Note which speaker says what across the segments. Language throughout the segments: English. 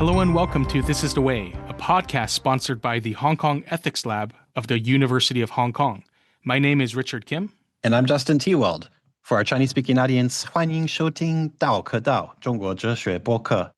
Speaker 1: Hello and welcome to This is the Way, a podcast sponsored by the Hong Kong Ethics Lab of the University of Hong Kong. My name is Richard Kim.
Speaker 2: And I'm Justin Tewald. For our Chinese-speaking audience, 欢迎收听道可道中国哲学播客.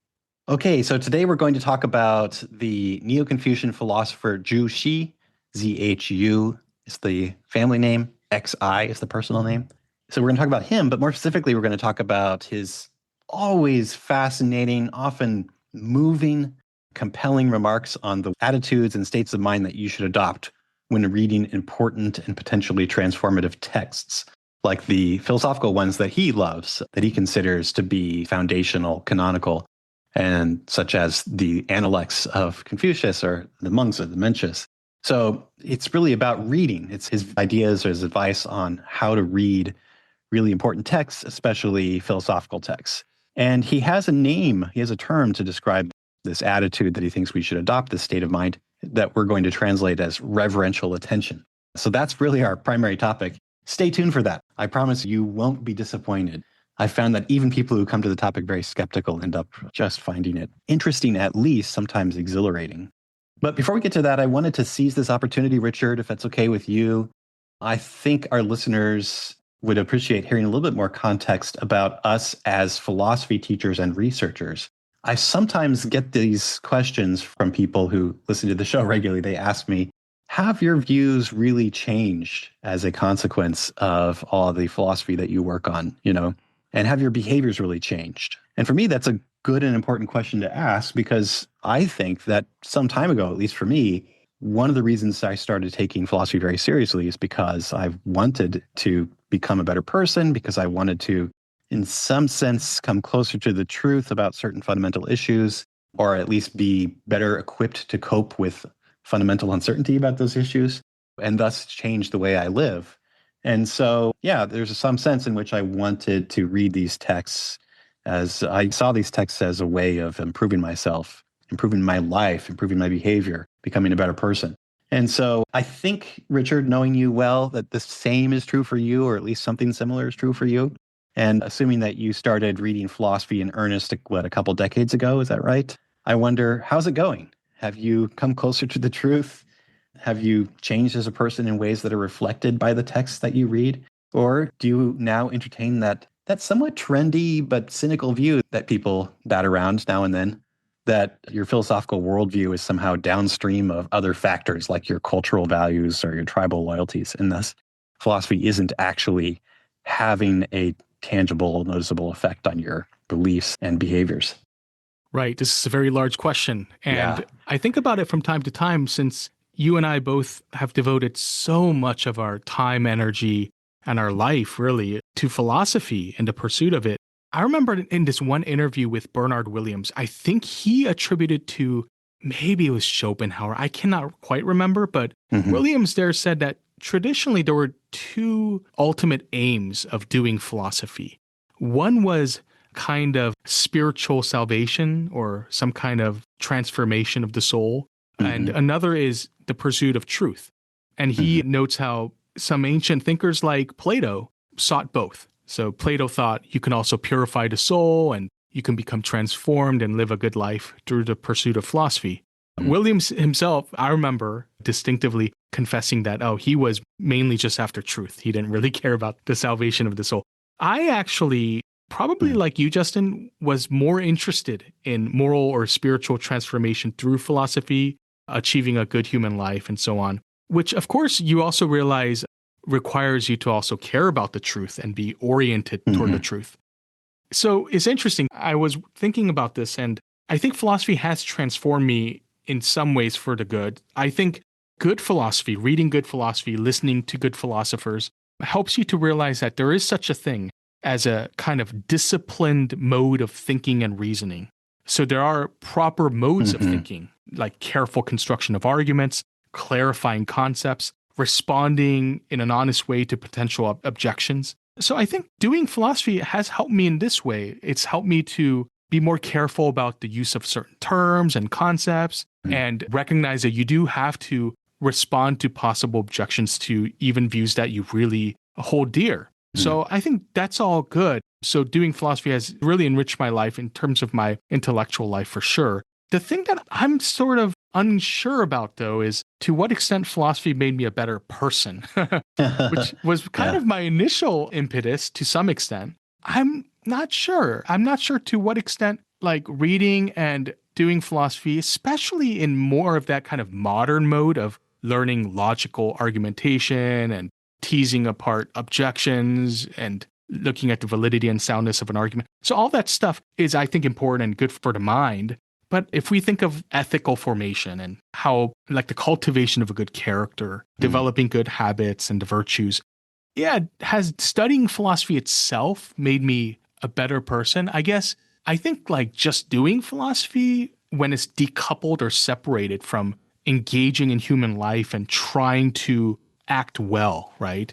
Speaker 2: Okay, so today we're going to talk about the Neo-Confucian philosopher Zhu Xi. ZHU is the family name. XI is the personal name. So we're going to talk about him, but more specifically, we're going to talk about his always fascinating, often moving, compelling remarks on the attitudes and states of mind that you should adopt when reading important and potentially transformative texts, like the philosophical ones that he loves, that he considers to be foundational, canonical, and such as the Analects of Confucius or the Monks of the Mencius. So it's really about reading. It's his ideas or his advice on how to read really important texts, especially philosophical texts. And he has a name, he has a term to describe this attitude that he thinks we should adopt, this state of mind, that we're going to translate as reverential attention. So that's really our primary topic. Stay tuned for that. I promise you won't be disappointed. I found that even people who come to the topic very skeptical end up just finding it interesting, at least sometimes exhilarating. But before we get to that, I wanted to seize this opportunity, Richard, if that's okay with you. I think our listeners would appreciate hearing a little bit more context about us as philosophy teachers and researchers. I sometimes get these questions from people who listen to the show regularly. They ask me, have your views really changed as a consequence of all the philosophy that you work on, and have your behaviors really changed? And for me, that's a good and important question to ask, because I think that some time ago, at least for me, one of the reasons I started taking philosophy very seriously is because I wanted to become a better person, because I wanted to, in some sense, come closer to the truth about certain fundamental issues, or at least be better equipped to cope with fundamental uncertainty about those issues, and thus change the way I live. And so, there's some sense in which I wanted to read these texts, as I saw these texts as a way of improving myself, improving my life, improving my behavior, becoming a better person. And so I think, Richard, knowing you well, that the same is true for you, or at least something similar is true for you. And assuming that you started reading philosophy in earnest, a couple decades ago, is that right? I wonder, how's it going? Have you come closer to the truth? Have you changed as a person in ways that are reflected by the texts that you read? Or do you now entertain that somewhat trendy but cynical view that people bat around now and then, that your philosophical worldview is somehow downstream of other factors like your cultural values or your tribal loyalties, and thus philosophy isn't actually having a tangible, noticeable effect on your beliefs and behaviors?
Speaker 1: Right. This is a very large question. And
Speaker 2: Yeah.
Speaker 1: I think about it from time to time, since you and I both have devoted so much of our time, energy, and our life, really, to philosophy and the pursuit of it. I remember in this one interview with Bernard Williams, I think he attributed to, maybe it was Schopenhauer, I cannot quite remember, but Williams there said that traditionally there were two ultimate aims of doing philosophy. One was kind of spiritual salvation or some kind of transformation of the soul, and another is the pursuit of truth. And he notes how some ancient thinkers like Plato sought both. So Plato thought you can also purify the soul and you can become transformed and live a good life through the pursuit of philosophy. Williams himself, I remember distinctively confessing that, he was mainly just after truth. He didn't really care about the salvation of the soul. I actually, probably like you, Justin, was more interested in moral or spiritual transformation through philosophy, achieving a good human life, and so on, which, of course, you also realize requires you to also care about the truth and be oriented toward the truth. So it's interesting. I was thinking about this, and I think philosophy has transformed me in some ways for the good. I think good philosophy, reading good philosophy, listening to good philosophers, helps you to realize that there is such a thing as a kind of disciplined mode of thinking and reasoning. So there are proper modes of thinking, like careful construction of arguments, clarifying concepts, responding in an honest way to potential objections. So I think doing philosophy has helped me in this way. It's helped me to be more careful about the use of certain terms and concepts and recognize that you do have to respond to possible objections to even views that you really hold dear. So I think that's all good. So doing philosophy has really enriched my life in terms of my intellectual life for sure. The thing that I'm sort of unsure about, though, is to what extent philosophy made me a better person, which was kind of my initial impetus to some extent. I'm not sure. I'm not sure to what extent, like reading and doing philosophy, especially in more of that kind of modern mode of learning logical argumentation and teasing apart objections and looking at the validity and soundness of an argument. So all that stuff is, I think, important and good for the mind. But if we think of ethical formation and how, like, the cultivation of a good character, developing good habits and the virtues, yeah, has studying philosophy itself made me a better person? I guess I think, like, just doing philosophy when it's decoupled or separated from engaging in human life and trying to act well, right?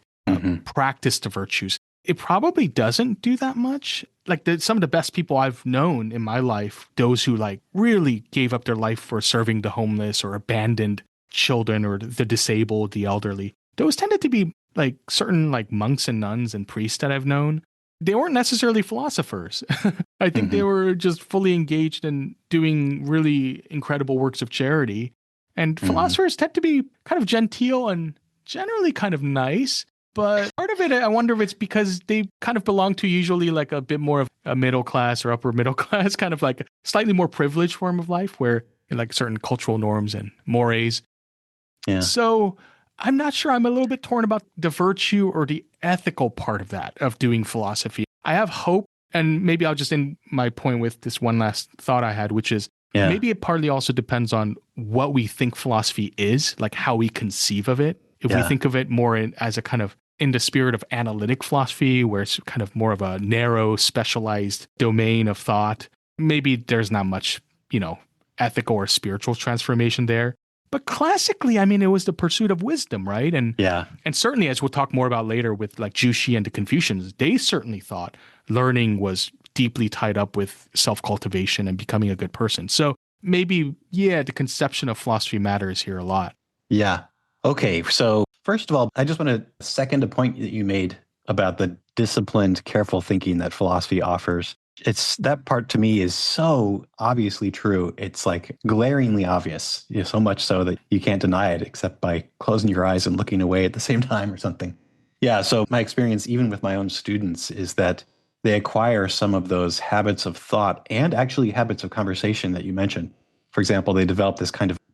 Speaker 1: Practice the virtues. It probably doesn't do that much. Like some of the best people I've known in my life, those who like really gave up their life for serving the homeless or abandoned children or the disabled, the elderly, those tended to be like certain like monks and nuns and priests that I've known. They weren't necessarily philosophers. I think they were just fully engaged in doing really incredible works of charity. And philosophers tend to be kind of genteel and generally kind of nice. But part of it, I wonder if it's because they kind of belong to usually like a bit more of a middle class or upper middle class, kind of like a slightly more privileged form of life where like certain cultural norms and mores.
Speaker 2: Yeah.
Speaker 1: So I'm not sure. I'm a little bit torn about the virtue or the ethical part of that, of doing philosophy. I have hope, and maybe I'll just end my point with this one last thought I had, which is maybe it partly also depends on what we think philosophy is, like how we conceive of it. If we think of it more as a kind of in the spirit of analytic philosophy, where it's kind of more of a narrow, specialized domain of thought, maybe there's not much, ethical or spiritual transformation there. But classically, I mean, it was the pursuit of wisdom, right? And certainly, as we'll talk more about later with like Zhu Xi and the Confucians, they certainly thought learning was deeply tied up with self-cultivation and becoming a good person. So maybe, the conception of philosophy matters here a lot.
Speaker 2: Yeah. Okay. So first of all, I just want to second a point that you made about the disciplined, careful thinking that philosophy offers. That part to me is so obviously true. It's like glaringly obvious, so much so that you can't deny it except by closing your eyes and looking away at the same time or something. Yeah. So my experience, even with my own students, is that they acquire some of those habits of thought and actually habits of conversation that you mentioned. For example, they develop this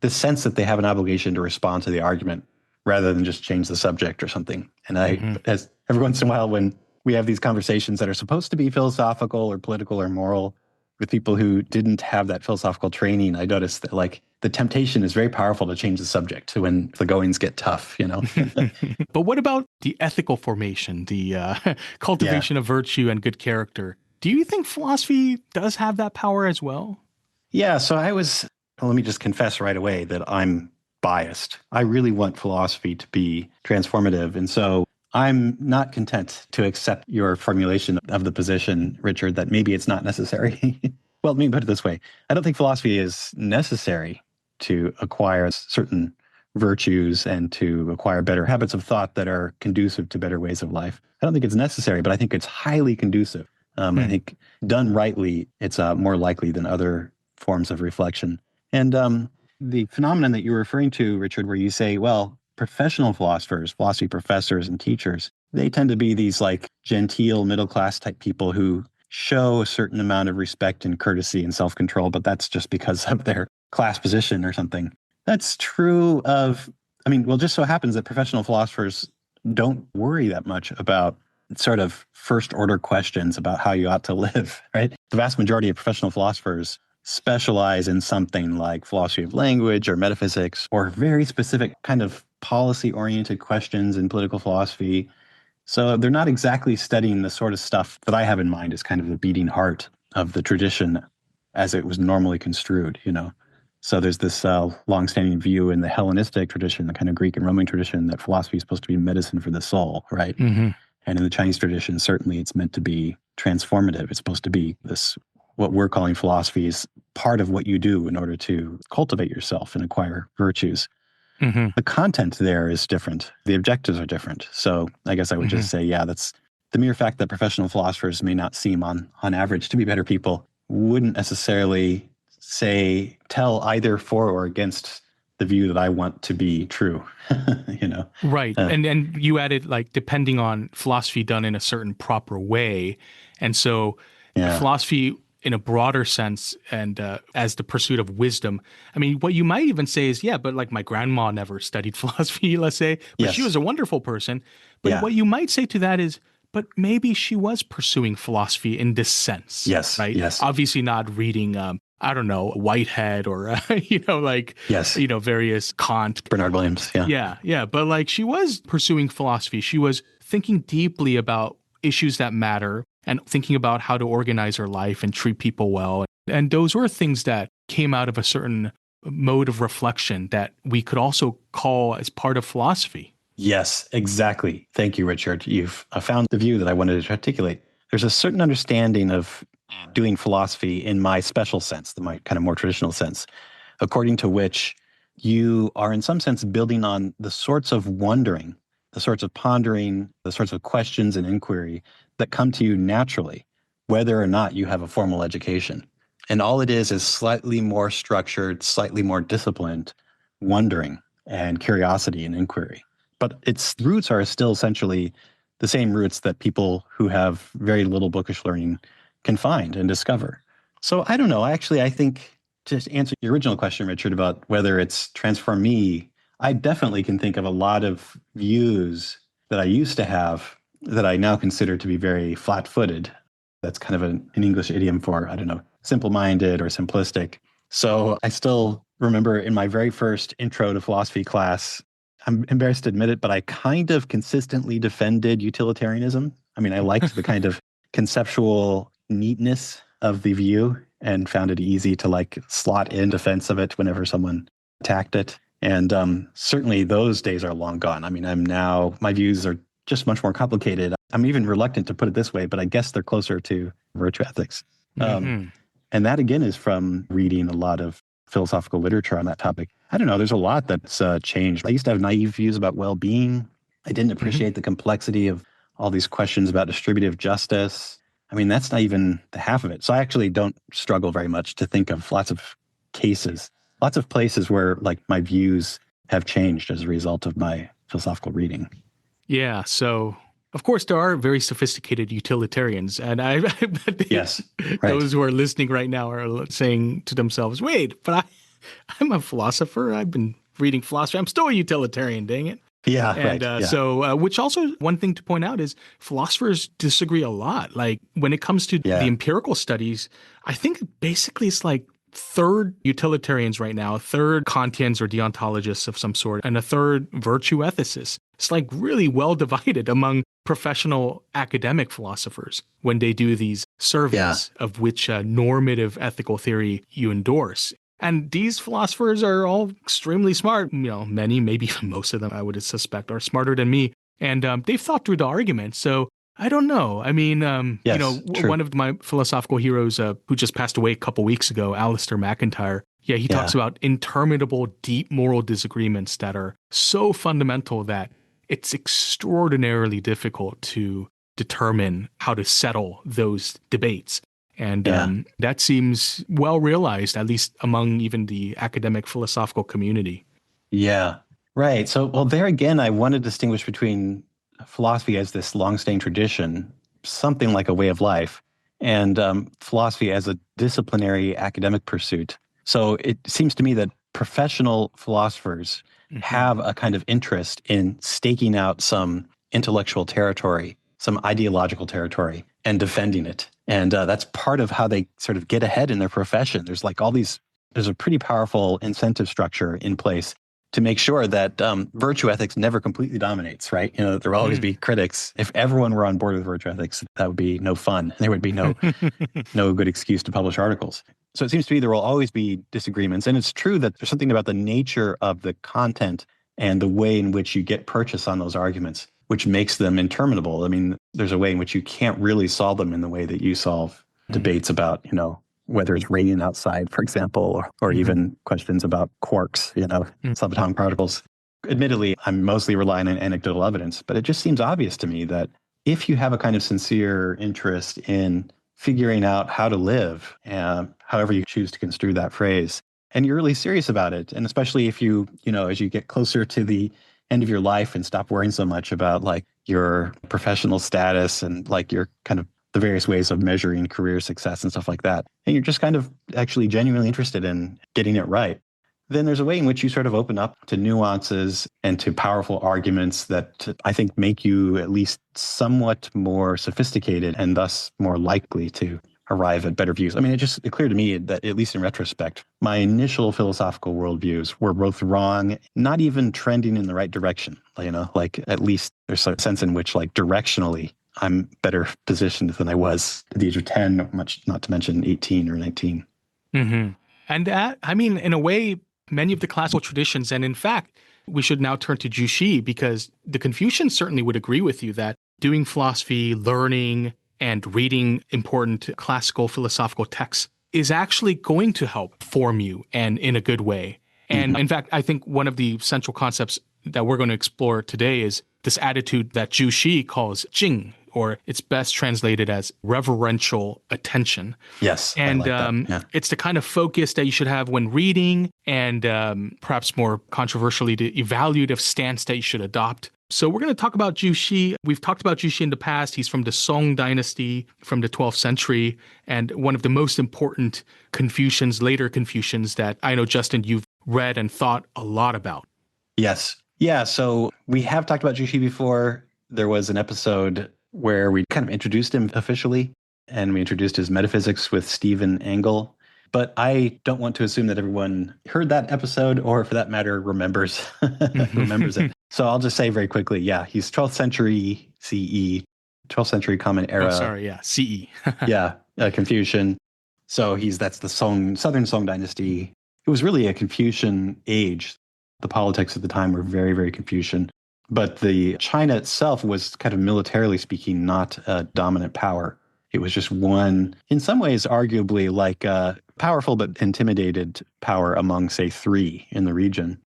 Speaker 2: sense that they have an obligation to respond to the argument rather than just change the subject or something. And as every once in a while, when we have these conversations that are supposed to be philosophical or political or moral with people who didn't have that philosophical training, I noticed that like the temptation is very powerful to change the subject when the goings get tough,
Speaker 1: But what about the ethical formation, the cultivation of virtue and good character? Do you think philosophy does have that power as well?
Speaker 2: Yeah, so let me just confess right away that I'm biased. I really want philosophy to be transformative. And so I'm not content to accept your formulation of the position, Richard, that maybe it's not necessary. Well, let me put it this way. I don't think philosophy is necessary to acquire certain virtues and to acquire better habits of thought that are conducive to better ways of life. I don't think it's necessary, but I think it's highly conducive. I think done rightly, it's more likely than other forms of reflection. And the phenomenon that you're referring to, Richard, where you say, well, professional philosophers, philosophy professors and teachers, they tend to be these like genteel middle-class type people who show a certain amount of respect and courtesy and self-control, but that's just because of their class position or something. That's true just so happens that professional philosophers don't worry that much about sort of first-order questions about how you ought to live, right? The vast majority of professional philosophers specialize in something like philosophy of language or metaphysics or very specific kind of policy-oriented questions in political philosophy. So they're not exactly studying the sort of stuff that I have in mind as kind of the beating heart of the tradition as it was normally construed, So there's this longstanding view in the Hellenistic tradition, the kind of Greek and Roman tradition, that philosophy is supposed to be medicine for the soul, right? And in the Chinese tradition, certainly it's meant to be transformative. It's supposed to be this, what we're calling philosophy, is part of what you do in order to cultivate yourself and acquire virtues. The content there is different. The objectives are different. So I guess I would just say, that's the mere fact that professional philosophers may not seem on average to be better people wouldn't necessarily say, tell either for or against the view that I want to be true, you know?
Speaker 1: Right. And you added like depending on philosophy done in a certain proper way. And so
Speaker 2: Yeah.
Speaker 1: philosophy in a broader sense and as the pursuit of wisdom. I mean, what you might even say is, yeah, but like my grandma never studied philosophy, let's say, but she
Speaker 2: Yes.
Speaker 1: was a wonderful person. But
Speaker 2: Yeah.
Speaker 1: what you might say to that is, but maybe she was pursuing philosophy in this sense,
Speaker 2: Yes.
Speaker 1: right?
Speaker 2: Yes.
Speaker 1: Obviously not reading, I don't know, Whitehead or,
Speaker 2: Yes.
Speaker 1: various Kant.
Speaker 2: Bernard Williams. Yeah.
Speaker 1: Yeah, yeah. But like she was pursuing philosophy. She was thinking deeply about issues that matter and thinking about how to organize her life and treat people well. And those were things that came out of a certain mode of reflection that we could also call as part of philosophy.
Speaker 2: Yes, exactly. Thank you, Richard. You've found the view that I wanted to articulate. There's a certain understanding of doing philosophy in my special sense, my kind of more traditional sense, according to which you are in some sense building on the sorts of wondering, the sorts of pondering, the sorts of questions and inquiry that come to you naturally, whether or not you have a formal education. And all it is slightly more structured, slightly more disciplined wondering and curiosity and inquiry. But its roots are still essentially the same roots that people who have very little bookish learning can find and discover. So I don't know. I think to answer your original question, Richard, about whether it's transformed me, I definitely can think of a lot of views that I used to have that I now consider to be very flat-footed. That's kind of an English idiom for, I don't know, simple-minded or simplistic. So I still remember in my very first intro to philosophy class, I'm embarrassed to admit it, but I kind of consistently defended utilitarianism. I mean, I liked the kind of conceptual neatness of the view and found it easy to like slot in defense of it whenever someone attacked it. And certainly those days are long gone. I mean, my views are just much more complicated. I'm even reluctant to put it this way, but I guess they're closer to virtue ethics.
Speaker 1: Mm-hmm.
Speaker 2: And that again is from reading a lot of philosophical literature on that topic. I don't know, there's a lot that's changed. I used to have naive views about well-being. I didn't appreciate the complexity of all these questions about distributive justice. I mean, that's not even the half of it. So I actually don't struggle very much to think of lots of cases, lots of places where like my views have changed as a result of my philosophical reading.
Speaker 1: Yeah. So, of course, there are very sophisticated utilitarians. And I bet
Speaker 2: Yes, right.
Speaker 1: those who are listening right now are saying to themselves, wait, but I'm a philosopher. I've been reading philosophy. I'm still a utilitarian, dang it.
Speaker 2: Yeah,
Speaker 1: And
Speaker 2: right. Yeah.
Speaker 1: so, which also one thing to point out is philosophers disagree a lot. Like when it comes to the empirical studies, I think basically it's like third utilitarians right now, third Kantians or deontologists of some sort, and a third virtue ethicists. It's like really well divided among professional academic philosophers when they do these surveys of which normative ethical theory you endorse. And these philosophers are all extremely smart. You know, many, maybe even most of them, I would suspect, are smarter than me. And they've thought through the argument. So I don't know. I mean, one of my philosophical heroes who just passed away a couple weeks ago, Alistair MacIntyre, he talks about interminable, deep moral disagreements that are so fundamental that it's extraordinarily difficult to determine how to settle those debates. And that seems well realized, at least among even the academic philosophical community.
Speaker 2: Yeah, right. So, well, there again, I want to distinguish between philosophy as this long-staying tradition, something like a way of life, and philosophy as a disciplinary academic pursuit. So it seems to me that professional philosophers have a kind of interest in staking out some intellectual territory, some ideological territory, and defending it. And that's part of how they sort of get ahead in their profession. There's a pretty powerful incentive structure in place to make sure that virtue ethics never completely dominates, right? You know, there will always be critics. If everyone were on board with virtue ethics, that would be no fun. There would be no good excuse to publish articles. So it seems to me there will always be disagreements. And it's true that there's something about the nature of the content and the way in which you get purchase on those arguments, which makes them interminable. I mean, there's a way in which you can't really solve them in the way that you solve debates about, you know, whether it's raining outside, for example, or even questions about quarks, you know, subatomic particles. Admittedly, I'm mostly relying on anecdotal evidence, but it just seems obvious to me that if you have a kind of sincere interest in figuring out how to live, however you choose to construe that phrase. And you're really serious about it. And especially if as you get closer to the end of your life and stop worrying so much about like your professional status and like your kind of the various ways of measuring career success and stuff like that. And you're just kind of actually genuinely interested in getting it right. Then there's a way in which you sort of open up to nuances and to powerful arguments that I think make you at least somewhat more sophisticated and thus more likely to arrive at better views. I mean, it's clear to me that, at least in retrospect, my initial philosophical worldviews were both wrong, not even trending in the right direction. Like at least there's a sense in which like directionally, I'm better positioned than I was at the age of 10, much not to mention 18 or 19.
Speaker 1: Mm-hmm. And that, I mean, in a way, many of the classical traditions, and in fact, we should now turn to Zhu Xi, because the Confucians certainly would agree with you that doing philosophy, learning, and reading important classical philosophical texts is actually going to help form you, and in a good way. And in fact, I think one of the central concepts that we're going to explore today is this attitude that Zhu Xi calls Jing, or it's best translated as reverential attention.
Speaker 2: Yes,
Speaker 1: and
Speaker 2: I like that. Yeah.
Speaker 1: It's the kind of focus that you should have when reading, and perhaps more controversially, the evaluative stance that you should adopt. So we're going to talk about Zhu Xi. We've talked about Zhu Xi in the past. He's from the Song dynasty from the 12th century, and one of the most important Confucians, later Confucians, that I know, Justin, you've read and thought a lot about.
Speaker 2: Yes. Yeah, so we have talked about Zhu Xi before. There was an episode where we kind of introduced him officially, and we introduced his metaphysics with Stephen Angle. But I don't want to assume that everyone heard that episode, or for that matter, remembers it. So I'll just say very quickly, yeah, he's 12th century CE, 12th century Common Era.
Speaker 1: Oh, sorry, yeah, CE.
Speaker 2: Yeah, Confucian. So that's the Southern Song dynasty. It was really a Confucian age. The politics at the time were very, very Confucian. But the China itself was kind of militarily speaking not a dominant power. It was just one, in some ways, arguably like a powerful but intimidated power among, say, three in the region.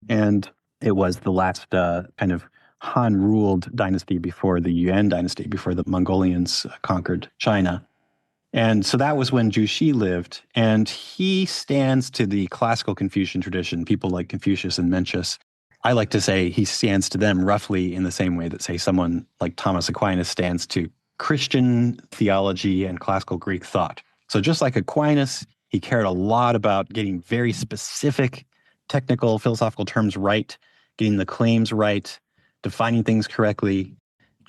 Speaker 2: And it was the last kind of Han-ruled dynasty before the Yuan dynasty, before the Mongolians conquered China. And so that was when Zhu Xi lived. And he stands to the classical Confucian tradition, people like Confucius and Mencius. I like to say he stands to them roughly in the same way that, say, someone like Thomas Aquinas stands to Christian theology and classical Greek thought. So just like Aquinas, he cared a lot about getting very specific technical philosophical terms right, getting the claims right, defining things correctly.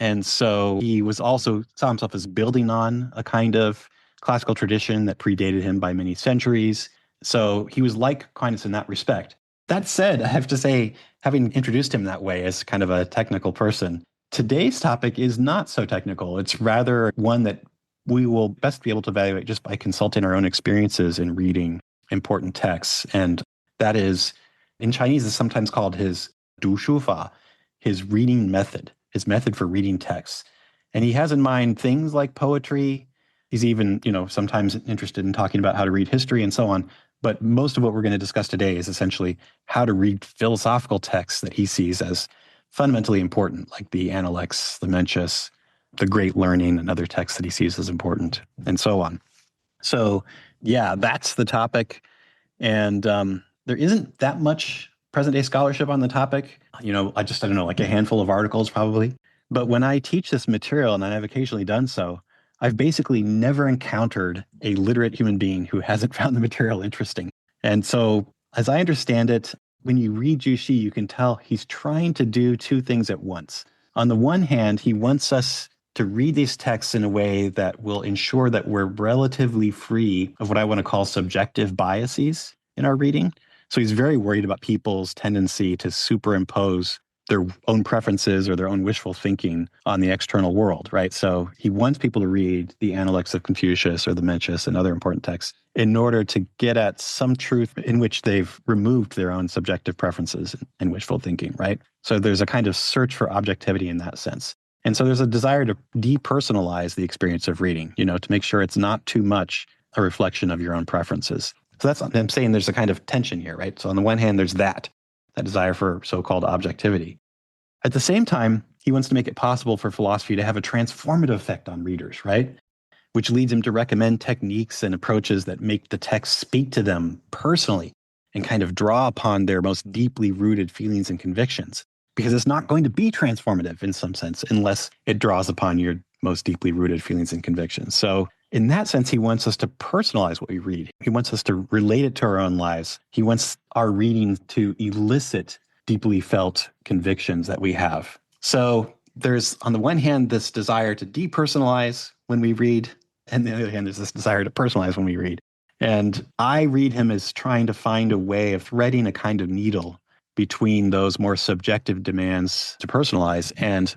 Speaker 2: And so he was also saw himself as building on a kind of classical tradition that predated him by many centuries. So he was like Aquinas in that respect. That said, I have to say, having introduced him that way as kind of a technical person, today's topic is not so technical. It's rather one that we will best be able to evaluate just by consulting our own experiences in reading important texts. And that is, in Chinese, is sometimes called his du shu fa, his reading method, his method for reading texts. And he has in mind things like poetry. He's even, sometimes interested in talking about how to read history and so on. But most of what we're going to discuss today is essentially how to read philosophical texts that he sees as fundamentally important, like the Analects, the Mencius, the Great Learning, and other texts that he sees as important, and so on. So, yeah, that's the topic. And there isn't that much present-day scholarship on the topic. I don't know, like a handful of articles probably. But when I teach this material, and I've occasionally done so, I've basically never encountered a literate human being who hasn't found the material interesting. And so, as I understand it, when you read Zhu Xi, you can tell he's trying to do two things at once. On the one hand, he wants us to read these texts in a way that will ensure that we're relatively free of what I want to call subjective biases in our reading. So he's very worried about people's tendency to superimpose their own preferences or their own wishful thinking on the external world, right? So he wants people to read the Analects of Confucius or the Mencius and other important texts in order to get at some truth in which they've removed their own subjective preferences and wishful thinking, right? So there's a kind of search for objectivity in that sense. And so there's a desire to depersonalize the experience of reading, to make sure it's not too much a reflection of your own preferences. So I'm saying there's a kind of tension here, right? So on the one hand, there's that desire for so-called objectivity. At the same time, he wants to make it possible for philosophy to have a transformative effect on readers, right? which leads him to recommend techniques and approaches that make the text speak to them personally and kind of draw upon their most deeply rooted feelings and convictions. Because it's not going to be transformative in some sense unless it draws upon your most deeply rooted feelings and convictions. So in that sense, he wants us to personalize what we read. He wants us to relate it to our own lives. He wants our reading to elicit deeply felt convictions that we have. So there's, on the one hand, this desire to depersonalize when we read, and on the other hand, there's this desire to personalize when we read. And I read him as trying to find a way of threading a kind of needle between those more subjective demands to personalize and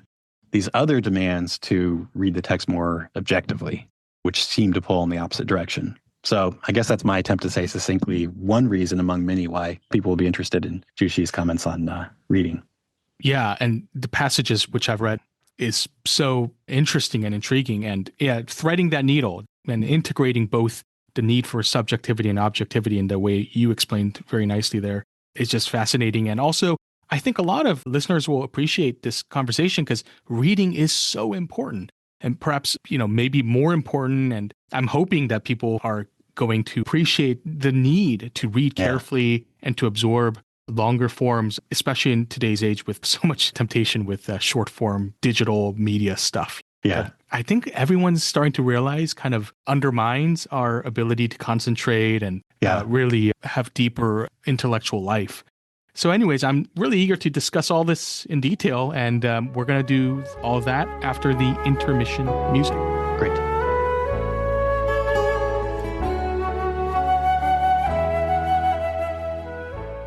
Speaker 2: these other demands to read the text more objectively, which seem to pull in the opposite direction. So I guess that's my attempt to say succinctly one reason among many why people will be interested in Zhu Xi's comments on reading.
Speaker 1: Yeah, and the passages which I've read is so interesting and intriguing. And yeah, threading that needle and integrating both the need for subjectivity and objectivity in the way you explained very nicely there is just fascinating. And also, I think a lot of listeners will appreciate this conversation because reading is so important and perhaps, maybe more important. And I'm hoping that people are going to appreciate the need to read carefully and to absorb longer forms, especially in today's age with so much temptation with short form digital media stuff.
Speaker 2: Yeah.
Speaker 1: I think everyone's starting to realize kind of undermines our ability to concentrate and really have deeper intellectual life. So anyways, I'm really eager to discuss all this in detail, and we're going to do all of that after the intermission music.
Speaker 2: Great.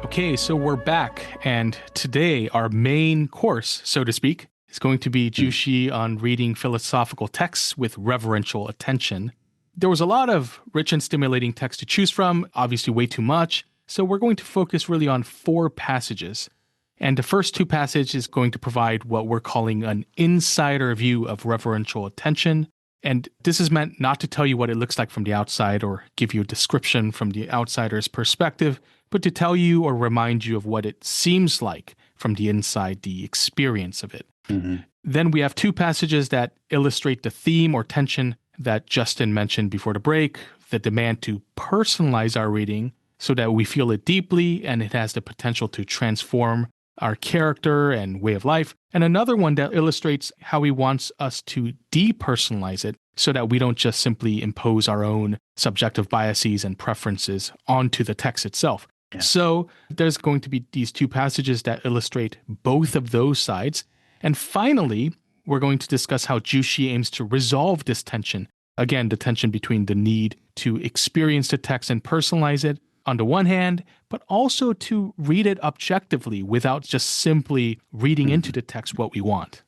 Speaker 1: Okay, so we're back, and today our main course, so to speak, is going to be Zhu Xi on reading philosophical texts with reverential attention. There was a lot of rich and stimulating text to choose from, obviously way too much, so we're going to focus really on 4 passages. And the first 2 passages is going to provide what we're calling an insider view of reverential attention. And this is meant not to tell you what it looks like from the outside or give you a description from the outsider's perspective, but to tell you or remind you of what it seems like from the inside, the experience of it.
Speaker 2: Mm-hmm.
Speaker 1: Then we have 2 passages that illustrate the theme or tension that Justin mentioned before the break, the demand to personalize our reading so that we feel it deeply and it has the potential to transform our character and way of life. And another one that illustrates how he wants us to depersonalize it so that we don't just simply impose our own subjective biases and preferences onto the text itself. Yeah. So there's going to be these 2 passages that illustrate both of those sides. And finally, we're going to discuss how Zhu Xi aims to resolve this tension. Again, the tension between the need to experience the text and personalize it on the one hand, but also to read it objectively without just simply reading into the text what we want.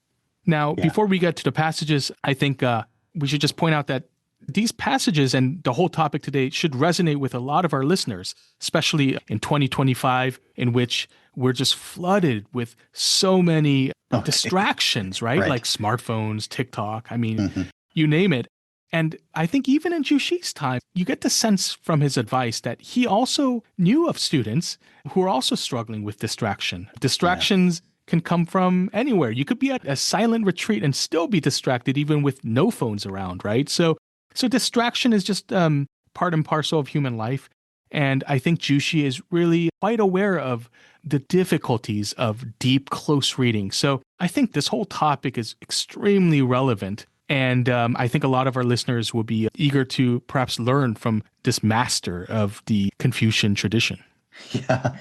Speaker 1: Now, before we get to the passages, I think we should just point out that these passages and the whole topic today should resonate with a lot of our listeners, especially in 2025, in which we're just flooded with so many distractions, right? Like smartphones, TikTok, you name it. And I think even in Zhu Xi's time, you get the sense from his advice that he also knew of students who are also struggling with distraction. Distractions can come from anywhere. You could be at a silent retreat and still be distracted even with no phones around, right? So distraction is just part and parcel of human life. And I think Zhu Xi is really quite aware of the difficulties of deep, close reading. So I think this whole topic is extremely relevant. And I think a lot of our listeners will be eager to perhaps learn from this master of the Confucian tradition.
Speaker 2: Yeah,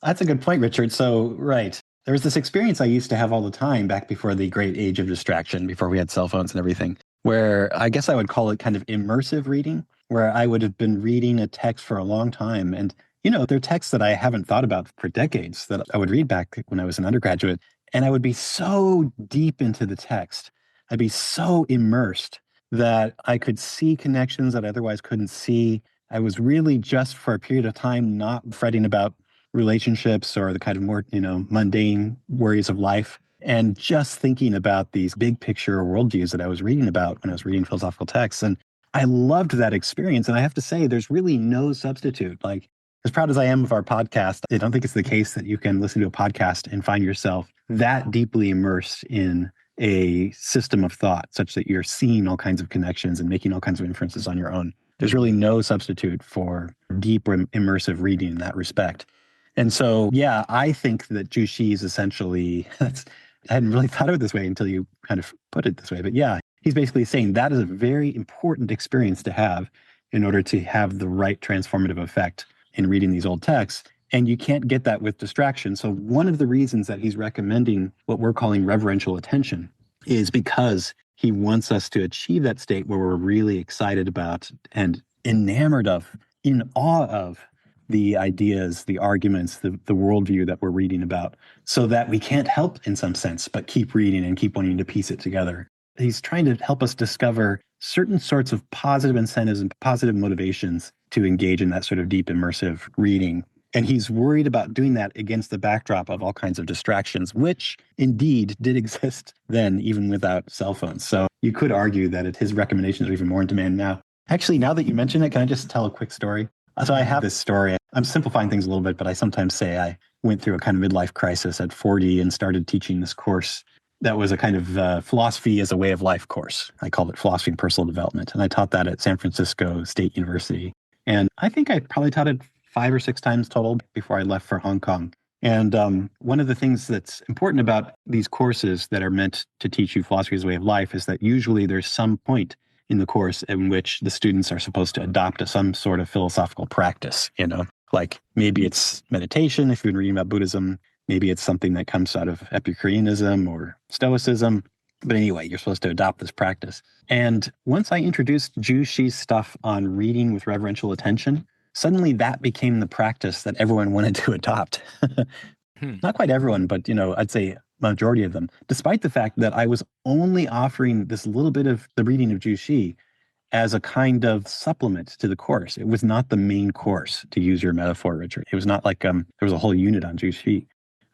Speaker 2: that's a good point, Richard. So, right. There was this experience I used to have all the time back before the great age of distraction, before we had cell phones and everything, where I guess I would call it kind of immersive reading, where I would have been reading a text for a long time. And, there are texts that I haven't thought about for decades that I would read back when I was an undergraduate. And I would be so deep into the text. I'd be so immersed that I could see connections that I otherwise couldn't see. I was really just for a period of time not fretting about relationships or the kind of more, mundane worries of life, and just thinking about these big picture worldviews that I was reading about when I was reading philosophical texts. And I loved that experience. And I have to say, there's really no substitute. Like, as proud as I am of our podcast, I don't think it's the case that you can listen to a podcast and find yourself that deeply immersed in a system of thought such that you're seeing all kinds of connections and making all kinds of inferences on your own. There's really no substitute for deep immersive reading in that respect. And so, yeah, I think that Zhu Xi is essentially, I hadn't really thought of it this way until you kind of put it this way. But yeah, he's basically saying that is a very important experience to have in order to have the right transformative effect in reading these old texts. And you can't get that with distraction. So one of the reasons that he's recommending what we're calling reverential attention is because he wants us to achieve that state where we're really excited about and enamored of, in awe of the ideas, the arguments, the worldview that we're reading about, so that we can't help in some sense but keep reading and keep wanting to piece it together. He's trying to help us discover certain sorts of positive incentives and positive motivations to engage in that sort of deep immersive reading. And he's worried about doing that against the backdrop of all kinds of distractions, which indeed did exist then, even without cell phones. So you could argue that his recommendations are even more in demand now. Actually, now that you mention it, can I just tell a quick story? So I have this story. I'm simplifying things a little bit, but I sometimes say I went through a kind of midlife crisis at 40 and started teaching this course that was a kind of philosophy as a way of life course. I called it Philosophy and Personal Development. And I taught that at San Francisco State University. And I think I probably taught it 5 or 6 times total before I left for Hong Kong. And one of the things that's important about these courses that are meant to teach you philosophy as a way of life is that usually there's some point in the course in which the students are supposed to adopt some sort of philosophical practice, like maybe it's meditation, if you've been reading about Buddhism, maybe it's something that comes out of Epicureanism or Stoicism. But anyway, you're supposed to adopt this practice. And once I introduced Zhu Xi's stuff on reading with reverential attention, suddenly that became the practice that everyone wanted to adopt. Not quite everyone, but I'd say majority of them, despite the fact that I was only offering this little bit of the reading of Zhu Xi as a kind of supplement to the course. It was not the main course, to use your metaphor, Richard. It was not like there was a whole unit on Zhu Xi.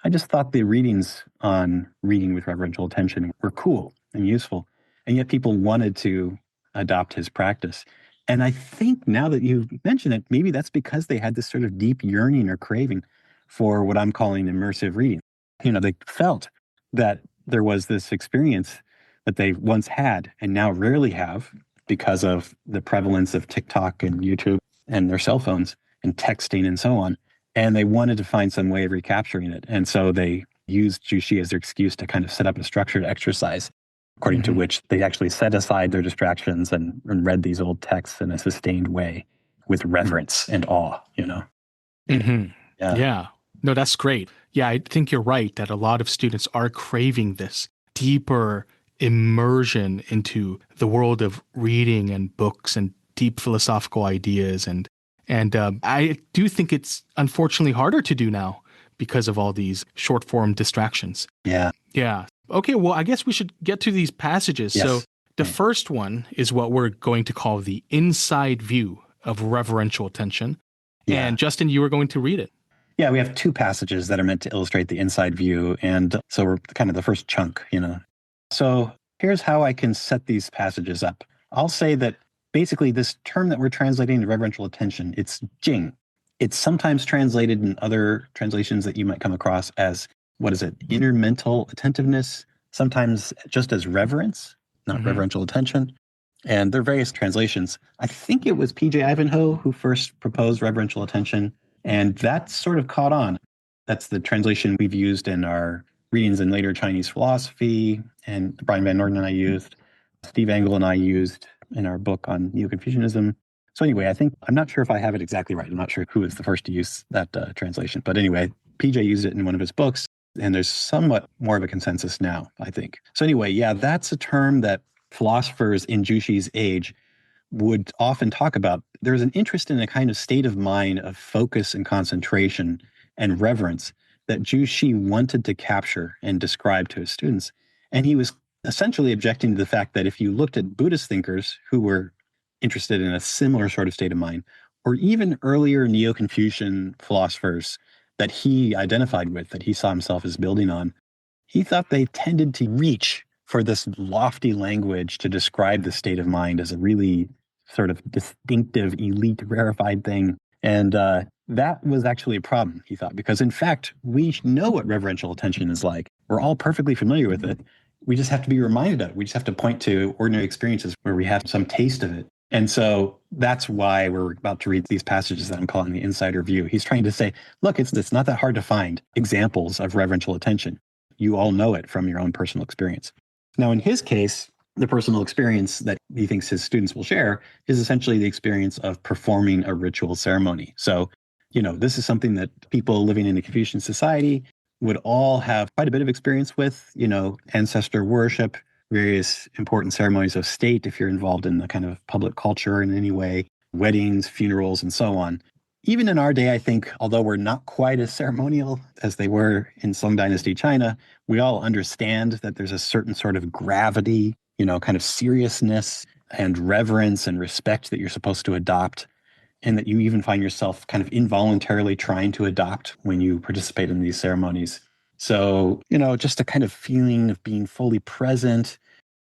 Speaker 2: I just thought the readings on reading with reverential attention were cool and useful. And yet people wanted to adopt his practice. And I think now that you mention it, maybe that's because they had this sort of deep yearning or craving for what I'm calling immersive reading. They felt that there was this experience that they once had and now rarely have because of the prevalence of TikTok and YouTube and their cell phones and texting and so on. And they wanted to find some way of recapturing it. And so they used Zhu Xi as their excuse to kind of set up a structured exercise, according to which they actually set aside their distractions and read these old texts in a sustained way with reverence and awe,
Speaker 1: Yeah. No, that's great. Yeah, I think you're right that a lot of students are craving this deeper immersion into the world of reading and books and deep philosophical ideas. And I do think it's unfortunately harder to do now because of all these short form distractions.
Speaker 2: Yeah.
Speaker 1: Yeah. Okay, well, I guess we should get to these passages.
Speaker 2: Yes.
Speaker 1: So the first one is what we're going to call the inside view of reverential attention.
Speaker 2: Yeah.
Speaker 1: And Justin, you were going to read it.
Speaker 2: Yeah, we have 2 passages that are meant to illustrate the inside view. And so we're kind of the first chunk, So here's how I can set these passages up. I'll say that basically this term that we're translating to reverential attention, it's jing. It's sometimes translated in other translations that you might come across as, inner mental attentiveness, sometimes just as reverence, not reverential attention. And there are various translations. I think it was P.J. Ivanhoe who first proposed reverential attention, and that sort of caught on. That's the translation we've used in our readings in later Chinese philosophy, and Brian Van Norden and I used, Steve Engel and I used in our book on Neo-Confucianism. So anyway, I'm not sure if I have it exactly right. I'm not sure who was the first to use that translation. But anyway, PJ used it in one of his books, and there's somewhat more of a consensus now, I think. So anyway, yeah, that's a term that philosophers in Zhu Xi's age would often talk about. There's an interest in a kind of state of mind of focus and concentration and reverence that Zhu Xi wanted to capture and describe to his students. And he was essentially objecting to the fact that if you looked at Buddhist thinkers who were interested in a similar sort of state of mind, or even earlier Neo-Confucian philosophers that he identified with, that he saw himself as building on, he thought they tended to reach for this lofty language to describe the state of mind as a really sort of distinctive, elite, rarefied thing. And that was actually a problem, he thought, because in fact, we know what reverential attention is like. We're all perfectly familiar with it. We just have to be reminded of it. We just have to point to ordinary experiences where we have some taste of it. And so that's why we're about to read these passages that I'm calling the insider view. He's trying to say, look, it's not that hard to find examples of reverential attention. You all know it from your own personal experience. Now, in his case, the personal experience that he thinks his students will share is essentially the experience of performing a ritual ceremony. So, this is something that people living in a Confucian society would all have quite a bit of experience with, ancestor worship, various important ceremonies of state if you're involved in the kind of public culture in any way, weddings, funerals, and so on. Even in our day, I think, although we're not quite as ceremonial as they were in Song Dynasty China, we all understand that there's a certain sort of gravity, kind of seriousness and reverence and respect that you're supposed to adopt, and that you even find yourself kind of involuntarily trying to adopt when you participate in these ceremonies. So, just a kind of feeling of being fully present,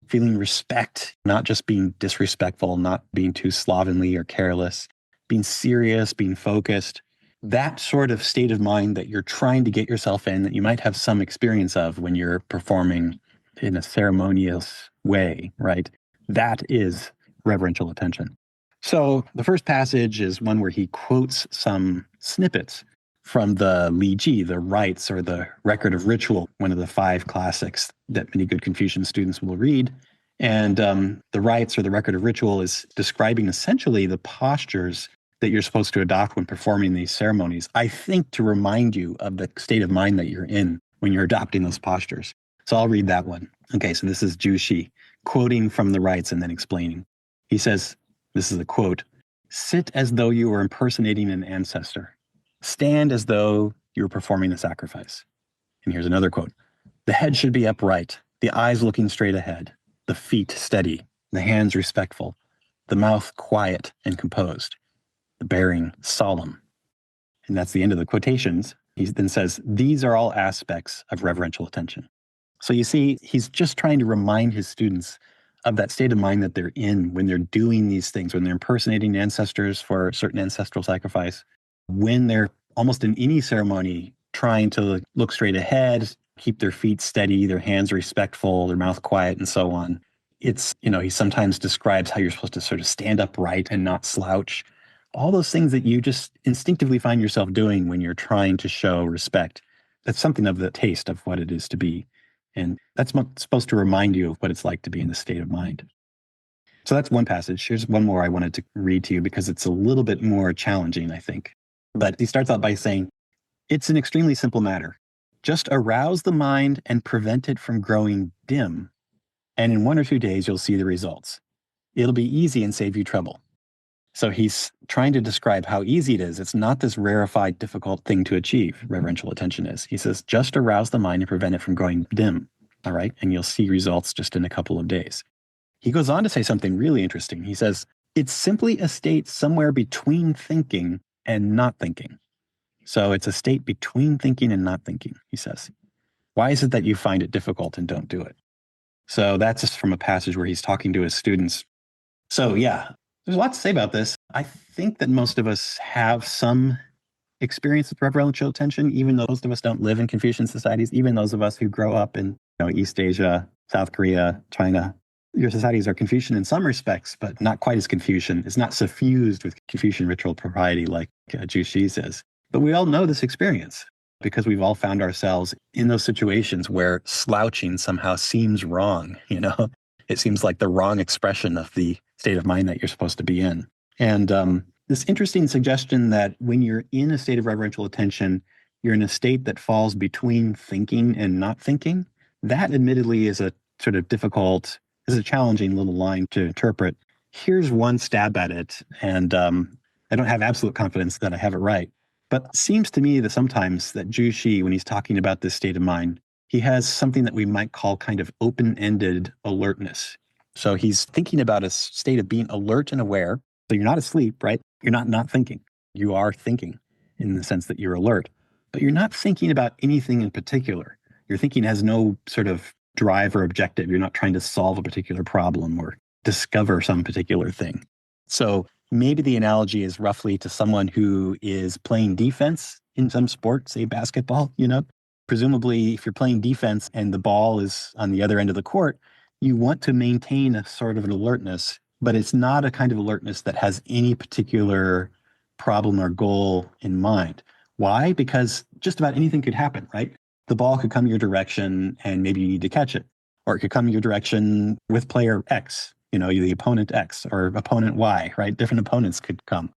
Speaker 2: feeling respect, not just being disrespectful, not being too slovenly or careless, being serious, being focused. That sort of state of mind that you're trying to get yourself in, that you might have some experience of when you're performing in a ceremonious way, right? That is reverential attention. So the first passage is one where he quotes some snippets from the Li Ji, the rites or the record of ritual, one of the 5 classics that many good Confucian students will read. And the rites or the record of ritual is describing essentially the postures that you're supposed to adopt when performing these ceremonies, I think to remind you of the state of mind that you're in when you're adopting those postures. So I'll read that one. Okay, so this is Zhu Xi, quoting from the rites and then explaining. He says, this is a quote, "Sit as though you were impersonating an ancestor. Stand as though you were performing a sacrifice." And here's another quote. "The head should be upright, the eyes looking straight ahead, the feet steady, the hands respectful, the mouth quiet and composed, the bearing solemn." And that's the end of the quotations. He then says, these are all aspects of reverential attention. So you see, he's just trying to remind his students of that state of mind that they're in when they're doing these things, when they're impersonating ancestors for a certain ancestral sacrifice, when they're almost in any ceremony trying to look straight ahead, keep their feet steady, their hands respectful, their mouth quiet, and so on. It's, he sometimes describes how you're supposed to sort of stand upright and not slouch. All those things that you just instinctively find yourself doing when you're trying to show respect. That's something of the taste of what it is to be. And that's supposed to remind you of what it's like to be in the state of mind. So that's one passage. Here's one more I wanted to read to you because it's a little bit more challenging, I think. But he starts out by saying, "It's an extremely simple matter. Just arouse the mind and prevent it from growing dim. And in 1 or 2 days, you'll see the results. It'll be easy and save you trouble." So he's trying to describe how easy it is. It's not this rarefied, difficult thing to achieve, reverential attention is. He says, just arouse the mind and prevent it from going dim, all right? And you'll see results just in a couple of days. He goes on to say something really interesting. He says, it's simply a state somewhere between thinking and not thinking. So it's a state between thinking and not thinking, he says. Why is it that you find it difficult and don't do it? So that's just from a passage where he's talking to his students. So yeah, there's a lot to say about this. I think that most of us have some experience with reverential attention, even though most of us don't live in Confucian societies, even those of us who grow up in East Asia, South Korea, China. Your societies are Confucian in some respects, but not quite as Confucian. It's not suffused with Confucian ritual propriety like Zhu Xi says. But we all know this experience because we've all found ourselves in those situations where slouching somehow seems wrong, It seems like the wrong expression of the state of mind that you're supposed to be in. And this interesting suggestion that when you're in a state of reverential attention, you're in a state that falls between thinking and not thinking, that admittedly is a sort of difficult, is a challenging little line to interpret. Here's one stab at it, and I don't have absolute confidence that I have it right. But it seems to me that sometimes that Zhu Xi, when he's talking about this state of mind, he has something that we might call kind of open-ended alertness. So he's thinking about a state of being alert and aware. So you're not asleep, right? You're not thinking. You are thinking in the sense that you're alert. But you're not thinking about anything in particular. Your thinking has no sort of drive or objective. You're not trying to solve a particular problem or discover some particular thing. So maybe the analogy is roughly to someone who is playing defense in some sport, say basketball, Presumably, if you're playing defense and the ball is on the other end of the court, you want to maintain a sort of an alertness, but it's not a kind of alertness that has any particular problem or goal in mind. Why? Because just about anything could happen, right? The ball could come your direction and maybe you need to catch it. Or it could come your direction with player X, the opponent X or opponent Y, right? Different opponents could come.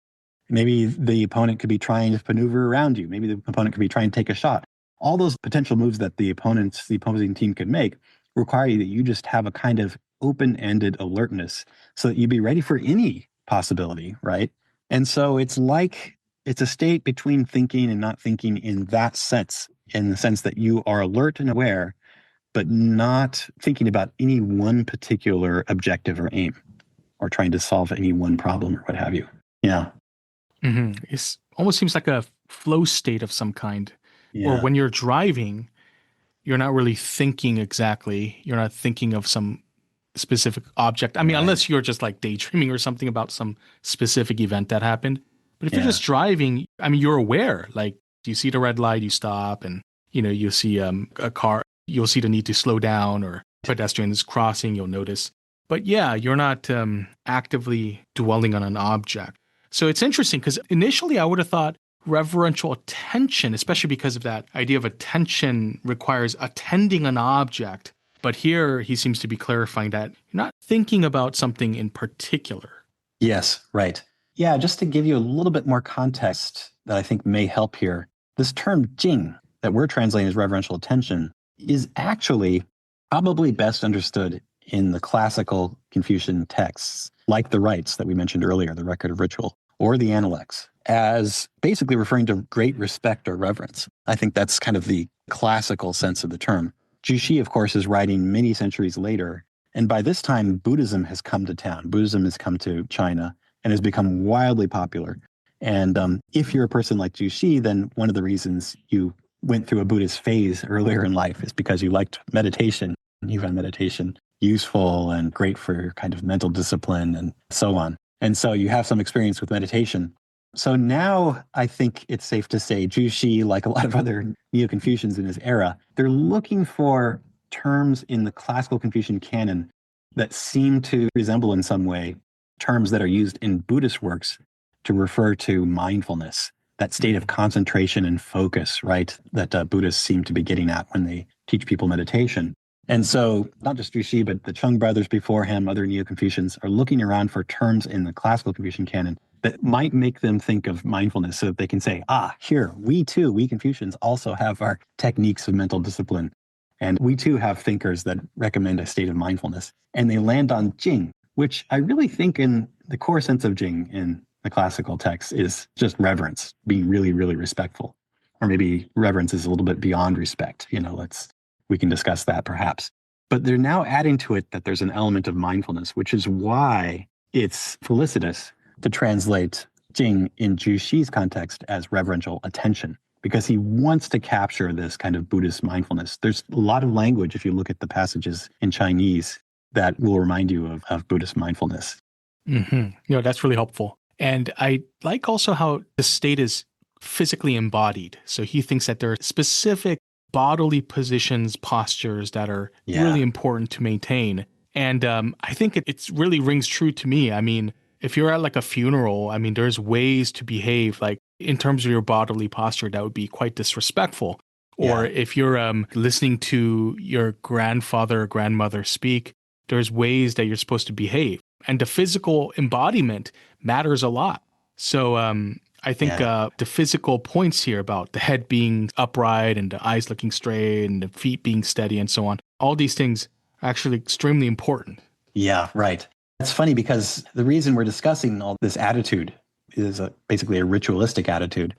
Speaker 2: Maybe the opponent could be trying to maneuver around you. Maybe the opponent could be trying to take a shot. All those potential moves that the opposing team could make require that you just have a kind of open-ended alertness so that you be ready for any possibility, right? And so it's a state between thinking and not thinking in that sense, in the sense that you are alert and aware, but not thinking about any one particular objective or aim or trying to solve any one problem or what have you. Yeah.
Speaker 1: Mm-hmm. It almost seems like a flow state of some kind.
Speaker 2: Yeah.
Speaker 1: Or when you're driving, you're not really thinking exactly. You're not thinking of some specific object. I mean,
Speaker 2: Right.
Speaker 1: unless you're just like daydreaming or something about some specific event that happened. But if you're just driving, I mean, you're aware. Like, you see the red light, you stop, and you see a car. You'll see the need to slow down, or pedestrians crossing. You'll notice. But yeah, you're not actively dwelling on an object. So it's interesting because initially I would have thought reverential attention, especially because of that idea of attention requires attending an object. But here he seems to be clarifying that you're not thinking about something in particular.
Speaker 2: Yes, right. Yeah, just to give you a little bit more context that I think may help here, this term jing that we're translating as reverential attention is actually probably best understood in the classical Confucian texts, like the rites that we mentioned earlier, the record of ritual, or the Analects, as basically referring to great respect or reverence. I think that's kind of the classical sense of the term. Zhu Xi, of course, is writing many centuries later, and by this time, Buddhism has come to town. Buddhism has come to China and has become wildly popular. And if you're a person like Zhu Xi, then one of the reasons you went through a Buddhist phase earlier in life is because you liked meditation. You found meditation useful and great for your kind of mental discipline and so on. And so you have some experience with meditation. So now I think it's safe to say Zhu Xi, like a lot of other Neo-Confucians in his era, they're looking for terms in the classical Confucian canon that seem to resemble in some way terms that are used in Buddhist works to refer to mindfulness, that state of concentration and focus, right, that Buddhists seem to be getting at when they teach people meditation. And so not just Zhu Xi, but the Chung brothers before him, other Neo-Confucians, are looking around for terms in the classical Confucian canon that might make them think of mindfulness so that they can say, here, we Confucians also have our techniques of mental discipline. And we too have thinkers that recommend a state of mindfulness. And they land on jing, which I really think in the core sense of jing in the classical text is just reverence, being really, really respectful. Or maybe reverence is a little bit beyond respect. We can discuss that perhaps. But they're now adding to it that there's an element of mindfulness, which is why it's felicitous to translate jing in Zhu Xi's context as reverential attention, because he wants to capture this kind of Buddhist mindfulness. There's a lot of language, if you look at the passages in Chinese, that will remind you of Buddhist mindfulness.
Speaker 1: Mm-hmm. That's really helpful. And I like also how the state is physically embodied. So he thinks that there are specific bodily positions, postures that are really important to maintain. And I think it really rings true to me. I mean, if you're at like a funeral, I mean, there's ways to behave like in terms of your bodily posture that would be quite disrespectful. Or if you're listening to your grandfather or grandmother speak, there's ways that you're supposed to behave. And the physical embodiment matters a lot. So I think the physical points here about the head being upright and the eyes looking straight and the feet being steady and so on, all these things are actually extremely important.
Speaker 2: Yeah, right. It's funny because the reason we're discussing all this attitude is basically a ritualistic attitude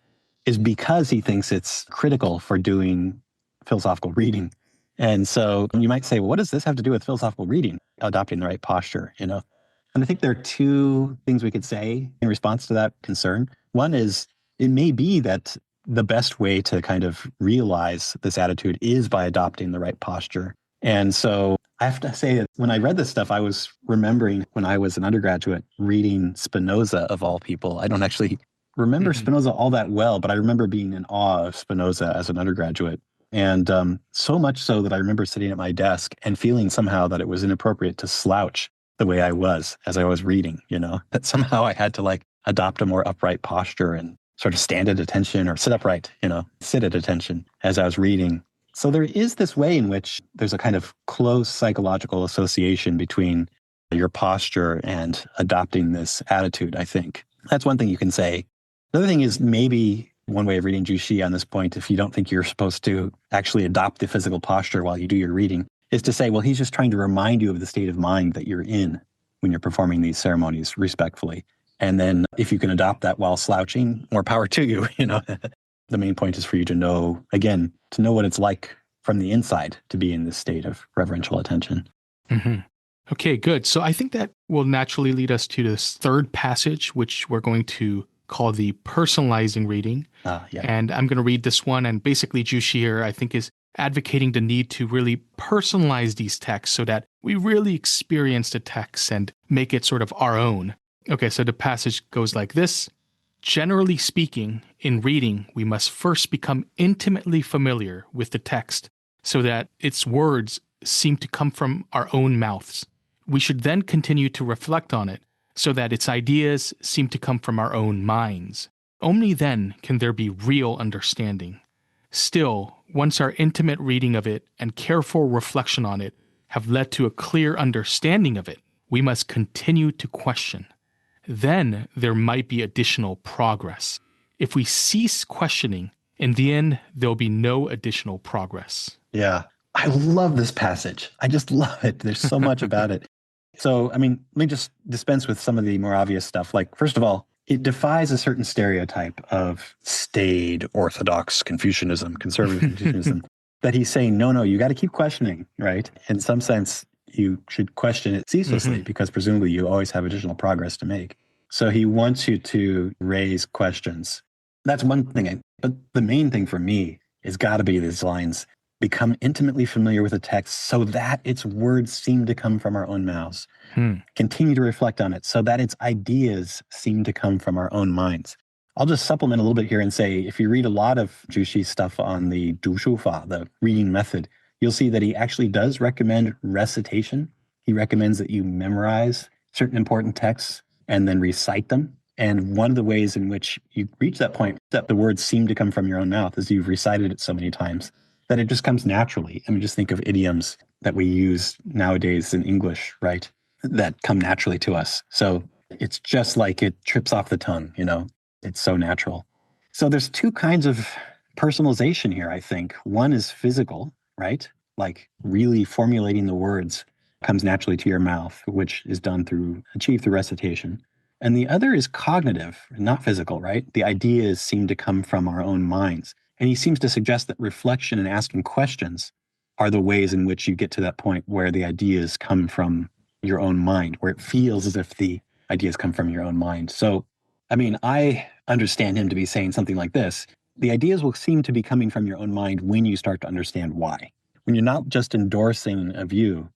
Speaker 2: is because he thinks it's critical for doing philosophical reading. And so you might say, well, what does this have to do with philosophical reading, adopting the right posture, And I think there are two things we could say in response to that concern. One is it may be that the best way to kind of realize this attitude is by adopting the right posture. And so I have to say that when I read this stuff, I was remembering when I was an undergraduate reading Spinoza, of all people. I don't actually remember Spinoza all that well, but I remember being in awe of Spinoza as an undergraduate. And so much so that I remember sitting at my desk and feeling somehow that it was inappropriate to slouch the way I was as I was reading, that somehow I had to like adopt a more upright posture and sort of stand at attention or sit upright, sit at attention as I was reading. So there is this way in which there's a kind of close psychological association between your posture and adopting this attitude, I think. That's one thing you can say. The other thing is maybe one way of reading Zhu Xi on this point, if you don't think you're supposed to actually adopt the physical posture while you do your reading, is to say, well, he's just trying to remind you of the state of mind that you're in when you're performing these ceremonies respectfully. And then if you can adopt that while slouching, more power to you, The main point is for you to know, again, to know what it's like from the inside to be in this state of reverential attention.
Speaker 1: Mm-hmm. Okay, good. So I think that will naturally lead us to this third passage, which we're going to call the personalizing reading.
Speaker 2: Yeah.
Speaker 1: And I'm going to read this one. And basically, Zhu Xi here, I think, is advocating the need to really personalize these texts so that we really experience the text and make it sort of our own. Okay, so the passage goes like this. Generally speaking, in reading, we must first become intimately familiar with the text so that its words seem to come from our own mouths. We should then continue to reflect on it so that its ideas seem to come from our own minds. Only then can there be real understanding. Still, once our intimate reading of it and careful reflection on it have led to a clear understanding of it, we must continue to question. Then there might be additional progress. If we cease questioning, in the end, there'll be no additional progress.
Speaker 2: Yeah. I love this passage. I just love it. There's so much about it. So, let me just dispense with some of the more obvious stuff. Like, first of all, it defies a certain stereotype of staid, orthodox Confucianism, conservative Confucianism, that he's saying, no, you got to keep questioning, right? In some sense, you should question it ceaselessly because presumably you always have additional progress to make. So he wants you to raise questions. That's one thing. But the main thing for me has got to be these lines, become intimately familiar with a text so that its words seem to come from our own mouths. Continue to reflect on it so that its ideas seem to come from our own minds. I'll just supplement a little bit here and say, if you read a lot of Zhu Xi's stuff on the 读书法, the reading method, you'll see that he actually does recommend recitation. He recommends that you memorize certain important texts and then recite them. And one of the ways in which you reach that point that the words seem to come from your own mouth is you've recited it so many times that it just comes naturally. Just think of idioms that we use nowadays in English, right? That come naturally to us. So it's just like it trips off the tongue, It's so natural. So there's two kinds of personalization here, I think. One is physical, right? Like really formulating the words comes naturally to your mouth, which is achieved through recitation. And the other is cognitive, not physical, right? The ideas seem to come from our own minds. And he seems to suggest that reflection and asking questions are the ways in which you get to that point where the ideas come from your own mind, where it feels as if the ideas come from your own mind. So, I understand him to be saying something like this. The ideas will seem to be coming from your own mind when you start to understand why. When you're not just endorsing a view,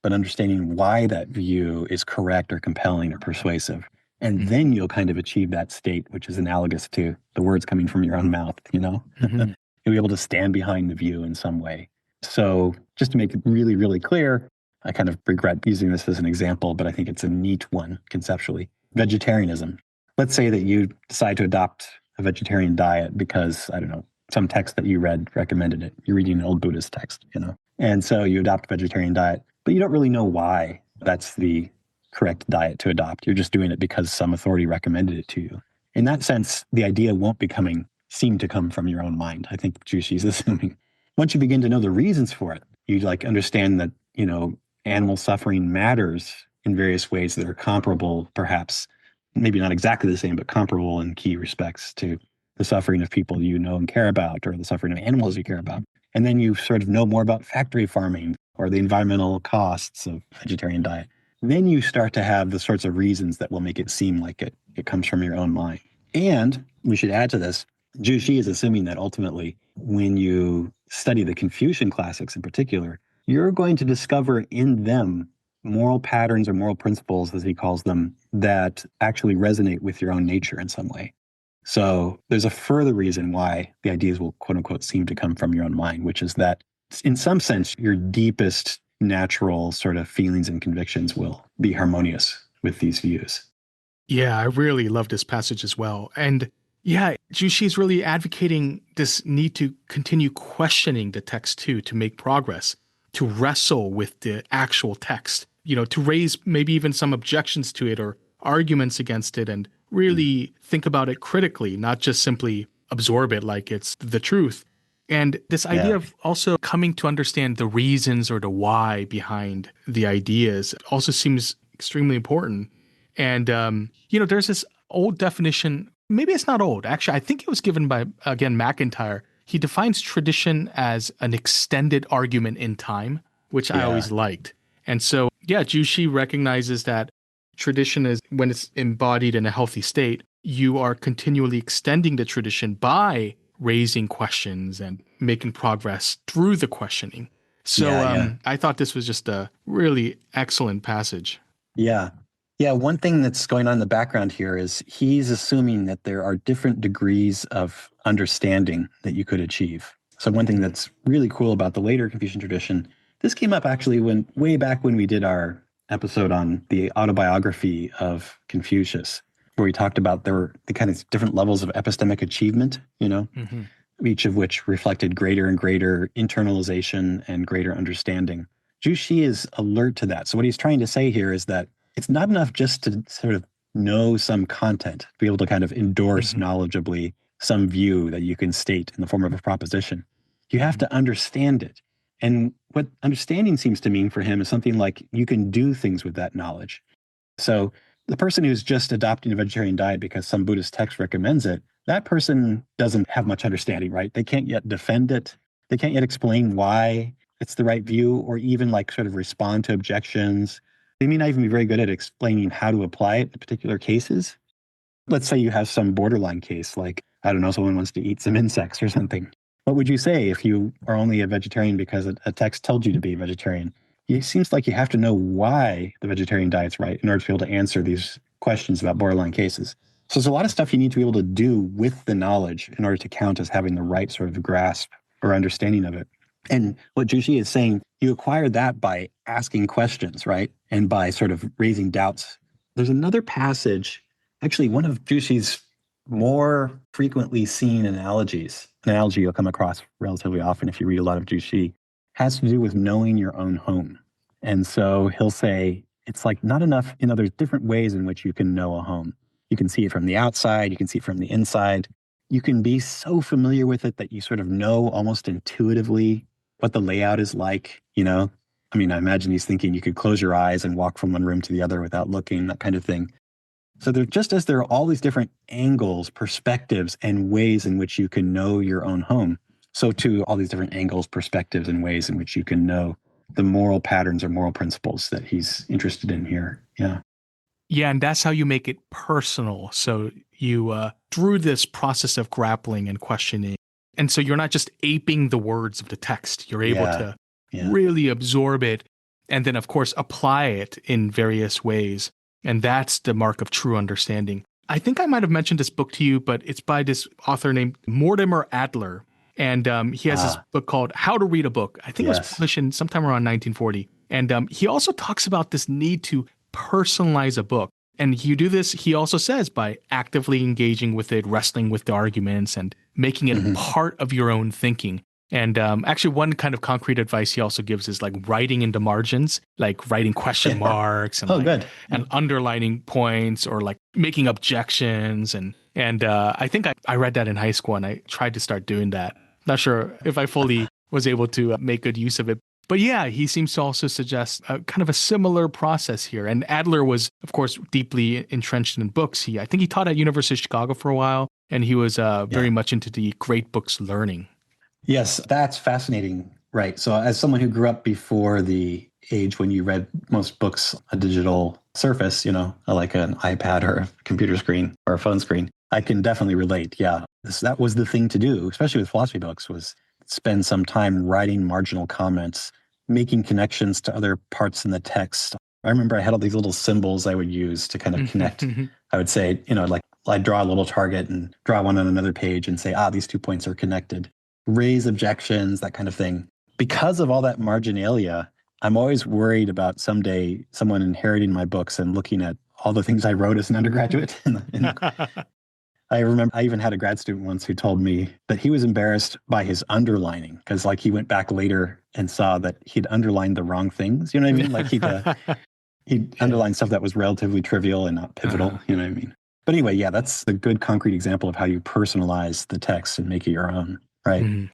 Speaker 2: but understanding why that view is correct or compelling or persuasive. And then you'll kind of achieve that state, which is analogous to the words coming from your own mouth, You'll be able to stand behind the view in some way. So just to make it really, really clear, I kind of regret using this as an example, but I think it's a neat one conceptually. Vegetarianism. Let's say that you decide to adopt a vegetarian diet because, I don't know, some text that you read recommended it. You're reading an old Buddhist text, And so you adopt a vegetarian diet, but you don't really know why that's the correct diet to adopt. You're just doing it because some authority recommended it to you. In that sense, the idea won't seem to come from your own mind. I think Zhu Xi is assuming. Once you begin to know the reasons for it, you understand that, animal suffering matters in various ways that are comparable, perhaps, maybe not exactly the same, but comparable in key respects to the suffering of people you know and care about, or the suffering of animals you care about. And then you sort of know more about factory farming or the environmental costs of vegetarian diet. Then you start to have the sorts of reasons that will make it seem like it comes from your own mind. And we should add to this, Zhu Xi is assuming that ultimately, when you study the Confucian classics in particular, you're going to discover in them moral patterns or moral principles, as he calls them, that actually resonate with your own nature in some way. So there's a further reason why the ideas will, quote unquote, seem to come from your own mind, which is that in some sense, your deepest natural sort of feelings and convictions will be harmonious with these views.
Speaker 1: Yeah, I really love this passage as well. And yeah, Zhu Xi is really advocating this need to continue questioning the text too, to make progress, to wrestle with the actual text, to raise maybe even some objections to it or arguments against it and really think about it critically, not just simply absorb it like it's the truth. And this idea
Speaker 2: Yeah.
Speaker 1: of also coming to understand the reasons or the why behind the ideas also seems extremely important. And, there's this old definition. Maybe it's not old. Actually, I think it was given by, again, McIntyre. He defines tradition as an extended argument in time, which I
Speaker 2: Yeah.
Speaker 1: always liked. And so, yeah, Zhu Xi recognizes that tradition is when it's embodied in a healthy state, you are continually extending the tradition by raising questions and making progress through the questioning. So
Speaker 2: Yeah.
Speaker 1: I thought this was just a really excellent passage.
Speaker 2: Yeah. Yeah. One thing that's going on in the background here is he's assuming that there are different degrees of understanding that you could achieve. So one thing that's really cool about the later Confucian tradition, this came up actually way back when we did our episode on the autobiography of Confucius, where we talked about there were the kind of different levels of epistemic achievement,
Speaker 1: Mm-hmm.
Speaker 2: each of which reflected greater and greater internalization and greater understanding. Zhu Xi is alert to that. So what he's trying to say here is that it's not enough just to sort of know some content, be able to kind of endorse
Speaker 1: Mm-hmm.
Speaker 2: knowledgeably some view that you can state in the form of a proposition. You have
Speaker 1: Mm-hmm.
Speaker 2: to understand it. And what understanding seems to mean for him is something like you can do things with that knowledge. So the person who's just adopting a vegetarian diet because some Buddhist text recommends it, that person doesn't have much understanding, right? They can't yet defend it. They can't yet explain why it's the right view or even like sort of respond to objections. They may not even be very good at explaining how to apply it in particular cases. Let's say you have some borderline case, like, I don't know, someone wants to eat some insects or something. What would you say if you are only a vegetarian because a text told you to be a vegetarian? It seems like you have to know why the vegetarian diet's right in order to be able to answer these questions about borderline cases. So there's a lot of stuff you need to be able to do with the knowledge in order to count as having the right sort of grasp or understanding of it. And what Zhu Xi is saying, you acquire that by asking questions, right? And by sort of raising doubts. There's another passage, actually one of Zhu Xi's more frequently seen analogies, an analogy you'll come across relatively often if you read a lot of Zhu Xi, has to do with knowing your own home. And so he'll say, it's like not enough, there's different ways in which you can know a home. You can see it from the outside, you can see it from the inside. You can be so familiar with it that you sort of know almost intuitively what the layout is like, I mean, I imagine he's thinking you could close your eyes and walk from one room to the other without looking, that kind of thing. So just as there are all these different angles, perspectives, and ways in which you can know your own home, so too all these different angles, perspectives, and ways in which you can know the moral patterns or moral principles that he's interested in here. Yeah.
Speaker 1: Yeah, and that's how you make it personal. So you, through this process of grappling and questioning, and so you're not just aping the words of the text, you're able
Speaker 2: Yeah.
Speaker 1: to
Speaker 2: Yeah.
Speaker 1: really absorb it and then, of course, apply it in various ways. And that's the mark of true understanding. I think I might have mentioned this book to you, but it's by this author named Mortimer Adler. And he has this book called How to Read a Book. I think it was
Speaker 2: Yes.
Speaker 1: published in sometime around 1940. And he also talks about this need to personalize a book. And you do this, he also says, by actively engaging with it, wrestling with the arguments, and making it a part of your own thinking. And actually, one kind of concrete advice he also gives is like writing into margins, like writing question marks and
Speaker 2: good.
Speaker 1: and underlining points or like making objections. And I think I read that in high school and I tried to start doing that. Not sure if I fully was able to make good use of it. But yeah, he seems to also suggest kind of a similar process here. And Adler was, of course, deeply entrenched in books. I think he taught at University of Chicago for a while, and he was very much into the great books learning.
Speaker 2: Yes, that's fascinating. Right. So as someone who grew up before the age when you read most books a digital surface, like an iPad or a computer screen or a phone screen, I can definitely relate. Yeah. That was the thing to do, especially with philosophy books, was spend some time writing marginal comments, making connections to other parts in the text. I remember I had all these little symbols I would use to kind of connect. I would say, like I'd draw a little target and draw one on another page and say, these 2 points are connected. Raise objections, that kind of thing. Because of all that marginalia, I'm always worried about someday someone inheriting my books and looking at all the things I wrote as an undergraduate. I remember I even had a grad student once who told me that he was embarrassed by his underlining because he went back later and saw that he'd underlined the wrong things. You know what I mean? He'd underlined stuff that was relatively trivial and not pivotal. You know what I mean? But anyway, yeah, that's a good concrete example of how you personalize the text and make it your own, right? Mm-hmm.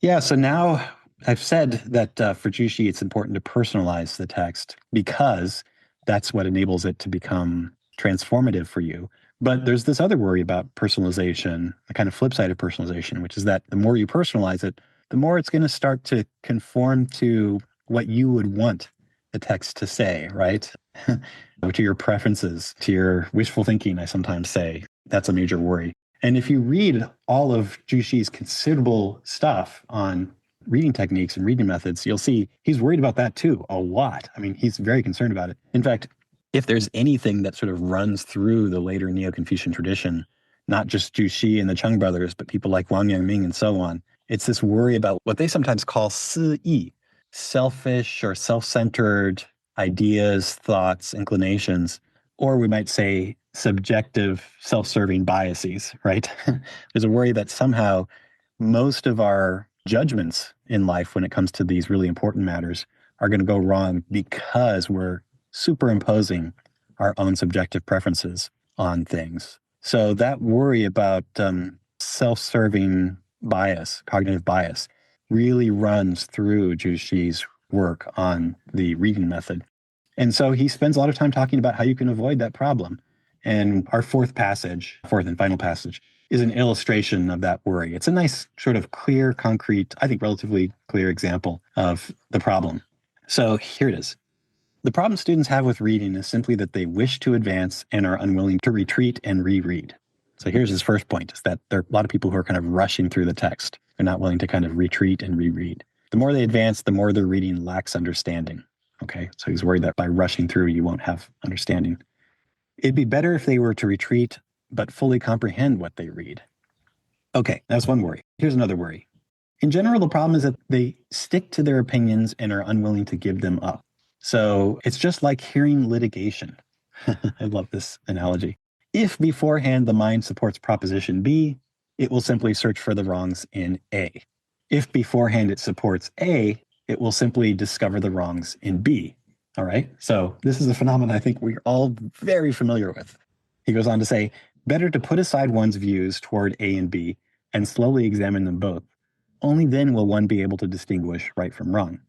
Speaker 2: Yeah, so now I've said that for Zhu Xi, it's important to personalize the text because that's what enables it to become transformative for you. But there's this other worry about personalization, the kind of flip side of personalization, which is that the more you personalize it, the more it's going to start to conform to what you would want the text to say, right? To your preferences, to your wishful thinking, I sometimes say. That's a major worry. And if you read all of Zhu Xi's considerable stuff on reading techniques and reading methods, you'll see he's worried about that too, a lot. I mean, he's very concerned about it. In fact, if there's anything that sort of runs through the later Neo-Confucian tradition, not just Zhu Xi and the Cheng brothers, but people like Wang Yangming and so on, it's this worry about what they sometimes call si yi, selfish or self-centered ideas, thoughts, inclinations, or we might say subjective self-serving biases, right? There's a worry that somehow most of our judgments in life when it comes to these really important matters are going to go wrong because we're superimposing our own subjective preferences on things. So that worry about self-serving bias, cognitive bias, really runs through Zhu Xi's work on the reading method. And so he spends a lot of time talking about how you can avoid that problem. And our fourth and final passage, is an illustration of that worry. It's a nice sort of clear, concrete, I think relatively clear example of the problem. So here it is. The problem students have with reading is simply that they wish to advance and are unwilling to retreat and reread. So here's his first point, is that there are a lot of people who are kind of rushing through the text. They're not willing to kind of retreat and reread. The more they advance, the more their reading lacks understanding. Okay, so he's worried that by rushing through, you won't have understanding. It'd be better if they were to retreat, but fully comprehend what they read. Okay, that's one worry. Here's another worry. In general, the problem is that they stick to their opinions and are unwilling to give them up. So it's just like hearing litigation. I love this analogy. If beforehand the mind supports proposition B, it will simply search for the wrongs in A. If beforehand it supports A, it will simply discover the wrongs in B. All right? So this is a phenomenon I think we're all very familiar with. He goes on to say, better to put aside one's views toward A and B and slowly examine them both. Only then will one be able to distinguish right from wrong.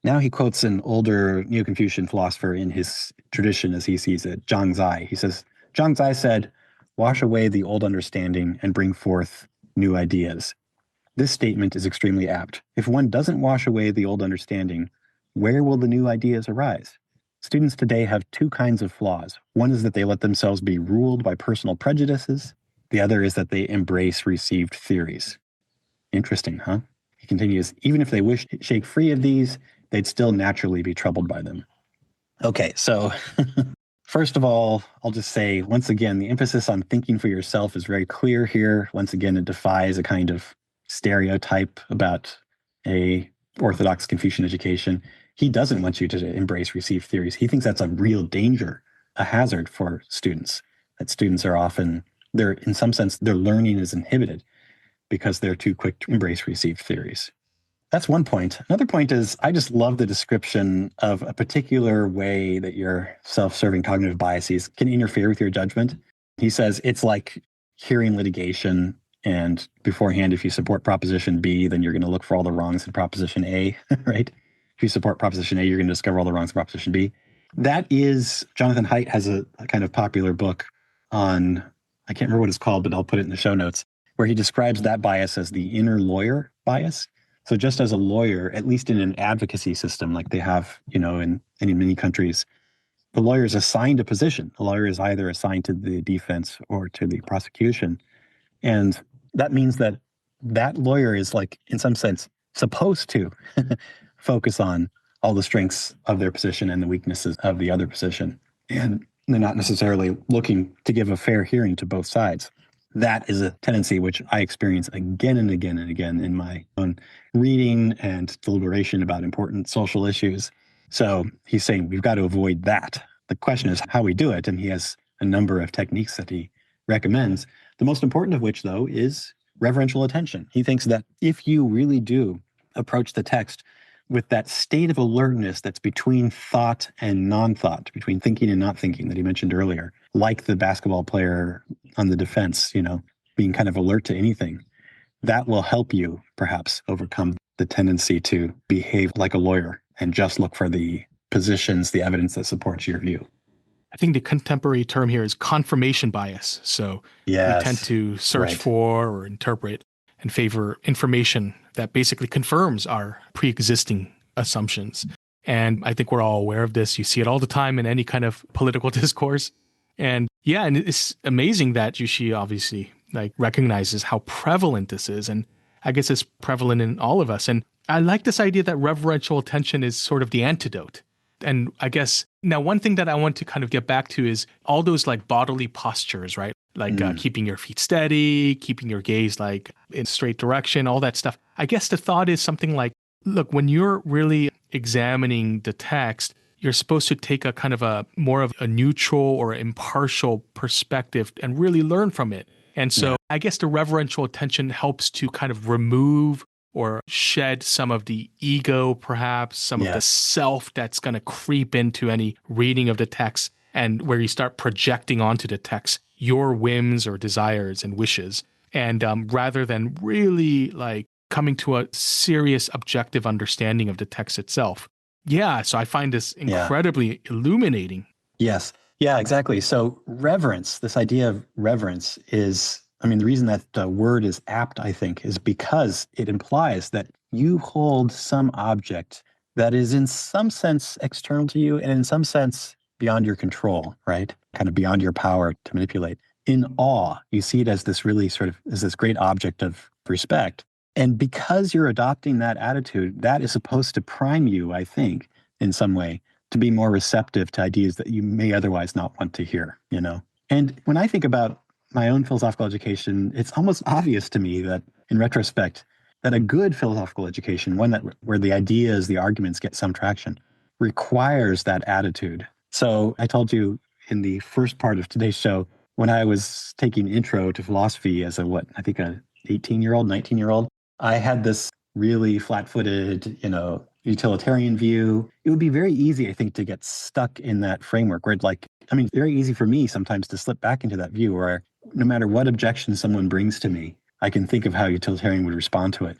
Speaker 2: Now he quotes an older Neo-Confucian philosopher in his tradition as he sees it, Zhang Zai. He says, Zhang Zai said, wash away the old understanding and bring forth new ideas. This statement is extremely apt. If one doesn't wash away the old understanding, where will the new ideas arise? Students today have two kinds of flaws. One is that they let themselves be ruled by personal prejudices. The other is that they embrace received theories. Interesting, huh? He continues, even if they wish to shake free of these, they'd still naturally be troubled by them. Okay, so first of all, I'll just say, once again, the emphasis on thinking for yourself is very clear here. Once again, it defies a kind of stereotype about a orthodox Confucian education. He doesn't want you to embrace received theories. He thinks that's a real danger, a hazard for students, that students are often, in some sense, their learning is inhibited because they're too quick to embrace received theories. That's one point. Another point is I just love the description of a particular way that your self-serving cognitive biases can interfere with your judgment. He says it's like hearing litigation, and beforehand, if you support proposition B, then you're going to look for all the wrongs in proposition A, right? If you support proposition A, you're going to discover all the wrongs in proposition B. That is, Jonathan Haidt has a kind of popular book on, I can't remember what it's called, but I'll put it in the show notes, where he describes that bias as the inner lawyer bias. So just as a lawyer, at least in an advocacy system like they have, in many countries, the lawyer is assigned a position. The lawyer is either assigned to the defense or to the prosecution. And that means that that lawyer is, like, in some sense, supposed to focus on all the strengths of their position and the weaknesses of the other position. And They're not necessarily looking to give a fair hearing to both sides. That is a tendency which I experience again and again and again in my own reading and deliberation about important social issues. So he's saying we've got to avoid that. The question is how we do it. And he has a number of techniques that he recommends. The most important of which, though, is reverential attention. He thinks that if you really do approach the text with that state of alertness that's between thought and non-thought, between thinking and not thinking that he mentioned earlier, like the basketball player on the defense, being kind of alert to anything, that will help you perhaps overcome the tendency to behave like a lawyer and just look for the positions, the evidence that supports your view.
Speaker 1: I think the contemporary term here is confirmation bias. So we tend to search for or interpret and favor information that basically confirms our pre-existing assumptions. And I think we're all aware of this. You see it all the time in any kind of political discourse. And and it's amazing that Zhu Xi obviously recognizes how prevalent this is. And I guess it's prevalent in all of us. And I like this idea that reverential attention is sort of the antidote. And I guess now one thing that I want to kind of get back to is all those bodily postures, right? Keeping your feet steady, keeping your gaze in straight direction, all that stuff. I guess the thought is something like, look, when you're really examining the text, you're supposed to take a kind of a more of a neutral or impartial perspective and really learn from it. And so I guess the reverential attention helps to kind of remove or shed some of the ego, perhaps, some of the self that's going to creep into any reading of the text, and where you start projecting onto the text your whims or desires and wishes. And rather than really coming to a serious objective understanding of the text itself. Yeah, so I find this incredibly illuminating.
Speaker 2: Yes. Yeah, exactly. So reverence, this idea of reverence is, the reason that the word is apt, I think, is because it implies that you hold some object that is in some sense external to you and in some sense beyond your control, right? Kind of beyond your power to manipulate. In awe, you see it as this really sort of, as this great object of respect. And because you're adopting that attitude, that is supposed to prime you, I think, in some way, to be more receptive to ideas that you may otherwise not want to hear, And when I think about my own philosophical education, it's almost obvious to me that, in retrospect, that a good philosophical education, one where the ideas, the arguments get some traction, requires that attitude. So I told you in the first part of today's show, when I was taking intro to philosophy as a 18-year-old, 19-year-old, I had this really flat-footed, utilitarian view. It would be very easy, I think, to get stuck in that framework where very easy for me sometimes to slip back into that view where no matter what objection someone brings to me, I can think of how utilitarian would respond to it,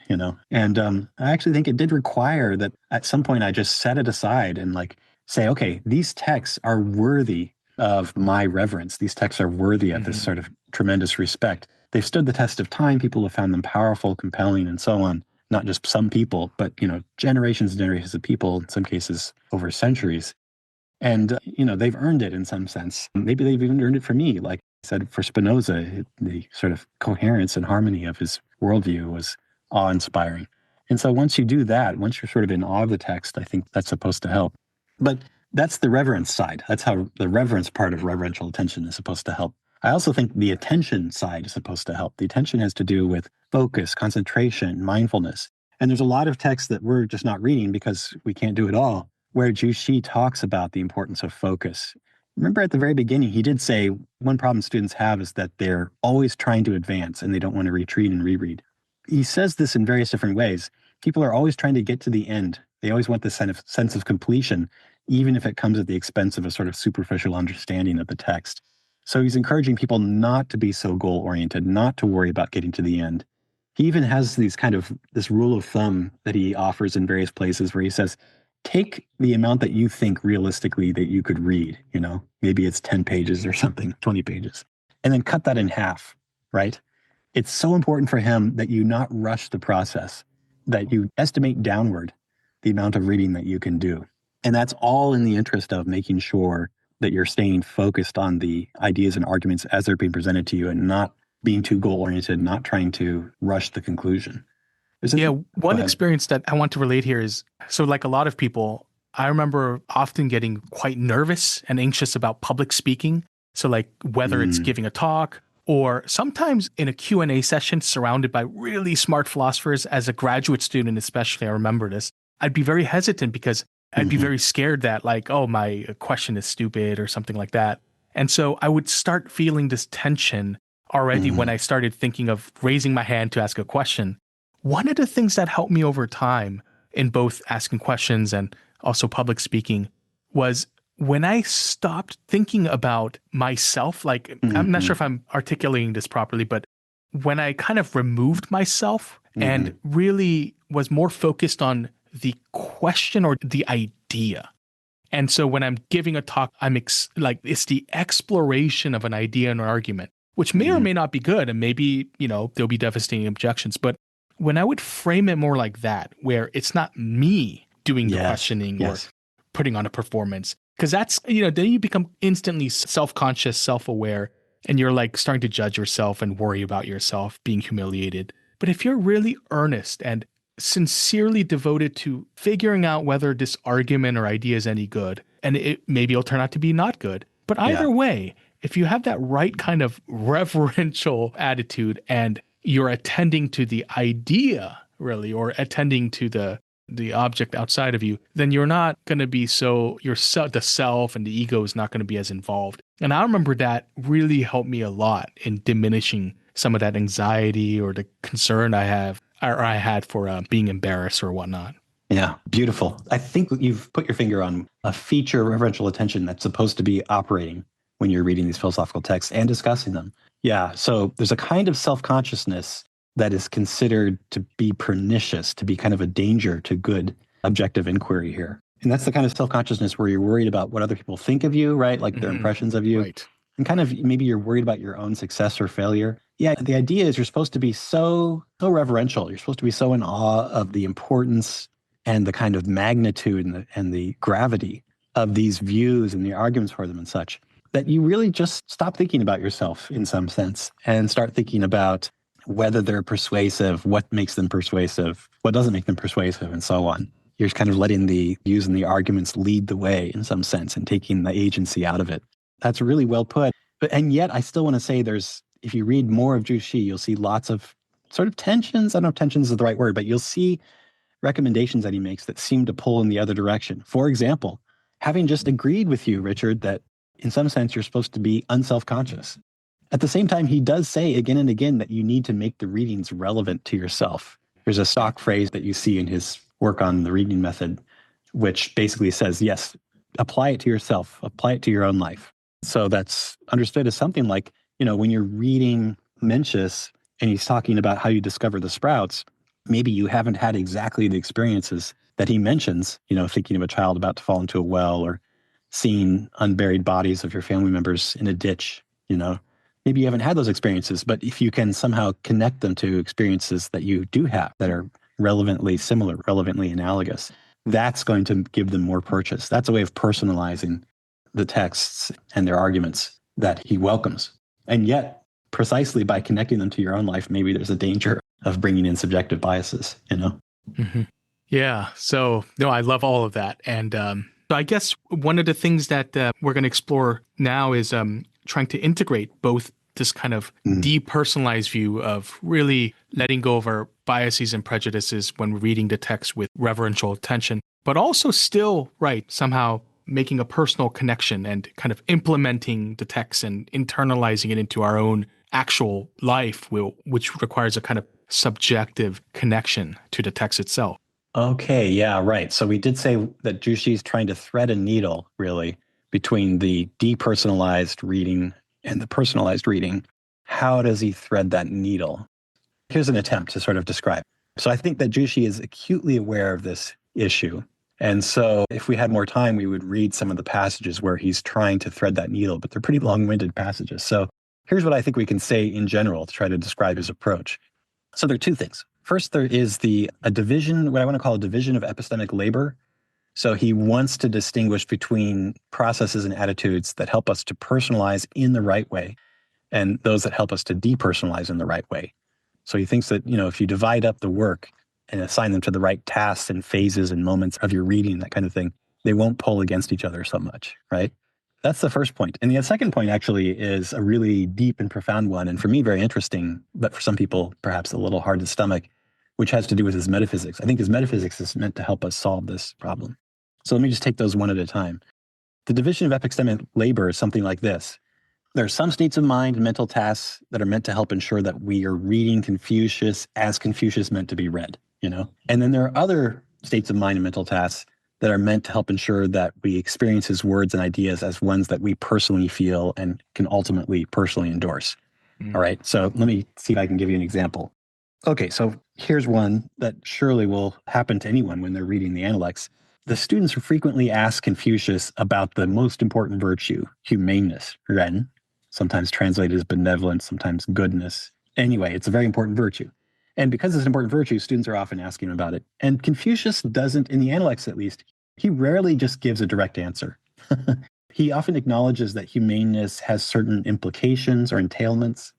Speaker 2: And I actually think it did require that at some point I just set it aside and say, okay, these texts are worthy of my reverence. These texts are worthy of this sort of tremendous respect. They've stood the test of time. People have found them powerful, compelling, and so on. Not just some people, but, generations and generations of people, in some cases over centuries. And, they've earned it in some sense. Maybe they've even earned it for me. Like I said, for Spinoza, the sort of coherence and harmony of his worldview was awe-inspiring. And so once you do that, once you're sort of in awe of the text, I think that's supposed to help. But that's the reverence side. That's how the reverence part of reverential attention is supposed to help. I also think the attention side is supposed to help. The attention has to do with focus, concentration, mindfulness. And there's a lot of texts that we're just not reading because we can't do it all, where Zhu Xi talks about the importance of focus. Remember at the very beginning, he did say one problem students have is that they're always trying to advance and they don't want to retreat and reread. He says this in various different ways. People are always trying to get to the end. They always want this sense of completion, even if it comes at the expense of a sort of superficial understanding of the text. So he's encouraging people not to be so goal-oriented, not to worry about getting to the end. He even has this rule of thumb that he offers in various places where he says, take the amount that you think realistically that you could read, maybe it's 10 pages or something, 20 pages, and then cut that in half, right? It's so important for him that you not rush the process, that you estimate downward the amount of reading that you can do. And that's all in the interest of making sure that you're staying focused on the ideas and arguments as they're being presented to you and not being too goal-oriented, not trying to rush the conclusion.
Speaker 1: One experience that I want to relate here is, so like a lot of people, I remember often getting quite nervous and anxious about public speaking. So like whether it's giving a talk or sometimes in a Q&A session surrounded by really smart philosophers as a graduate student, especially, I remember this, I'd be very hesitant because I'd be very scared that like, oh, my question is stupid or something like that. And so I would start feeling this tension already when I started thinking of raising my hand to ask a question. One of the things that helped me over time in both asking questions and also public speaking was when I stopped thinking about myself, like I'm not sure if I'm articulating this properly, but when I kind of removed myself and really was more focused on the question or the idea. And so when I'm giving a talk, like it's the exploration of an idea and an argument, which may or may not be good. And maybe, there'll be devastating objections. But when I would frame it more like that, where it's not me doing the questioning or putting on a performance, because that's, then you become instantly self-conscious, self-aware, and you're like starting to judge yourself and worry about yourself being humiliated. But if you're really earnest and sincerely devoted to figuring out whether this argument or idea is any good, and maybe it'll turn out to be not good. But either way, if you have that right kind of reverential attitude and you're attending to the idea really, or attending to the object outside of you, then you're not going to be the self and the ego is not going to be as involved. And I remember that really helped me a lot in diminishing some of that anxiety or the concern I had for being embarrassed or whatnot.
Speaker 2: Yeah, beautiful. I think you've put your finger on a feature of reverential attention that's supposed to be operating when you're reading these philosophical texts and discussing them. Yeah, so there's a kind of self-consciousness that is considered to be pernicious, to be kind of a danger to good objective inquiry here. And that's the kind of self-consciousness where you're worried about what other people think of you, right? Like their impressions of you.
Speaker 1: Right.
Speaker 2: And kind of maybe you're worried about your own success or failure. Yeah, the idea is you're supposed to be so reverential. You're supposed to be so in awe of the importance and the kind of magnitude and the gravity of these views and the arguments for them and such, that you really just stop thinking about yourself in some sense and start thinking about whether they're persuasive, what makes them persuasive, what doesn't make them persuasive, and so on. You're just kind of letting the views and the arguments lead the way in some sense and taking the agency out of it. That's really well put. And yet I still want to say if you read more of Zhu Xi, you'll see lots of sort of tensions. I don't know if tensions is the right word, but you'll see recommendations that he makes that seem to pull in the other direction. For example, having just agreed with you, Richard, that in some sense you're supposed to be unself-conscious. At the same time, he does say again and again that you need to make the readings relevant to yourself. There's a stock phrase that you see in his work on the reading method, which basically says, yes, apply it to yourself, apply it to your own life. So that's understood as something like, when you're reading Mencius and he's talking about how you discover the sprouts, maybe you haven't had exactly the experiences that he mentions, thinking of a child about to fall into a well or seeing unburied bodies of your family members in a ditch, Maybe you haven't had those experiences, but if you can somehow connect them to experiences that you do have that are relevantly similar, relevantly analogous, that's going to give them more purchase. That's a way of personalizing the texts and their arguments that he welcomes. And yet, precisely by connecting them to your own life, maybe there's a danger of bringing in subjective biases,
Speaker 1: Mm-hmm. Yeah. So, no, I love all of that. And so I guess one of the things that we're going to explore now is trying to integrate both this kind of depersonalized view of really letting go of our biases and prejudices when we're reading the text with reverential attention, but also still, somehow making a personal connection and kind of implementing the text and internalizing it into our own actual life, which requires a kind of subjective connection to the text itself.
Speaker 2: Okay, yeah, right. So we did say that Zhu Xi is trying to thread a needle, really, between the depersonalized reading and the personalized reading. How does he thread that needle? Here's an attempt to sort of describe. So I think that Zhu Xi is acutely aware of this issue. And so if we had more time, we would read some of the passages where he's trying to thread that needle, but they're pretty long-winded passages. So here's what I think we can say in general to try to describe his approach. So there are two things. First, there is a division, what I want to call a division of epistemic labor. So he wants to distinguish between processes and attitudes that help us to personalize in the right way and those that help us to depersonalize in the right way. So he thinks that, if you divide up the work and assign them to the right tasks and phases and moments of your reading, that kind of thing, They won't pull against each other so much, right? That's the first point. And the second point actually is a really deep and profound one, and for me, very interesting, but for some people, perhaps a little hard to stomach, which has to do with his metaphysics. I think his metaphysics is meant to help us solve this problem. So let me just take those one at a time. The division of epistemic labor is something like this. There are some states of mind and mental tasks that are meant to help ensure that we are reading Confucius as Confucius meant to be read, And then there are other states of mind and mental tasks that are meant to help ensure that we experience his words and ideas as ones that we personally feel and can ultimately personally endorse. All right. So let me see if I can give you an example. Okay. So here's one that surely will happen to anyone when they're reading the Analects. The students frequently ask Confucius about the most important virtue, humaneness, ren, sometimes translated as benevolence, sometimes goodness. Anyway, it's a very important virtue. And because it's an important virtue, students are often asking him about it. And Confucius doesn't, in the Analects at least, he rarely just gives a direct answer. He often acknowledges that humaneness has certain implications or entailments,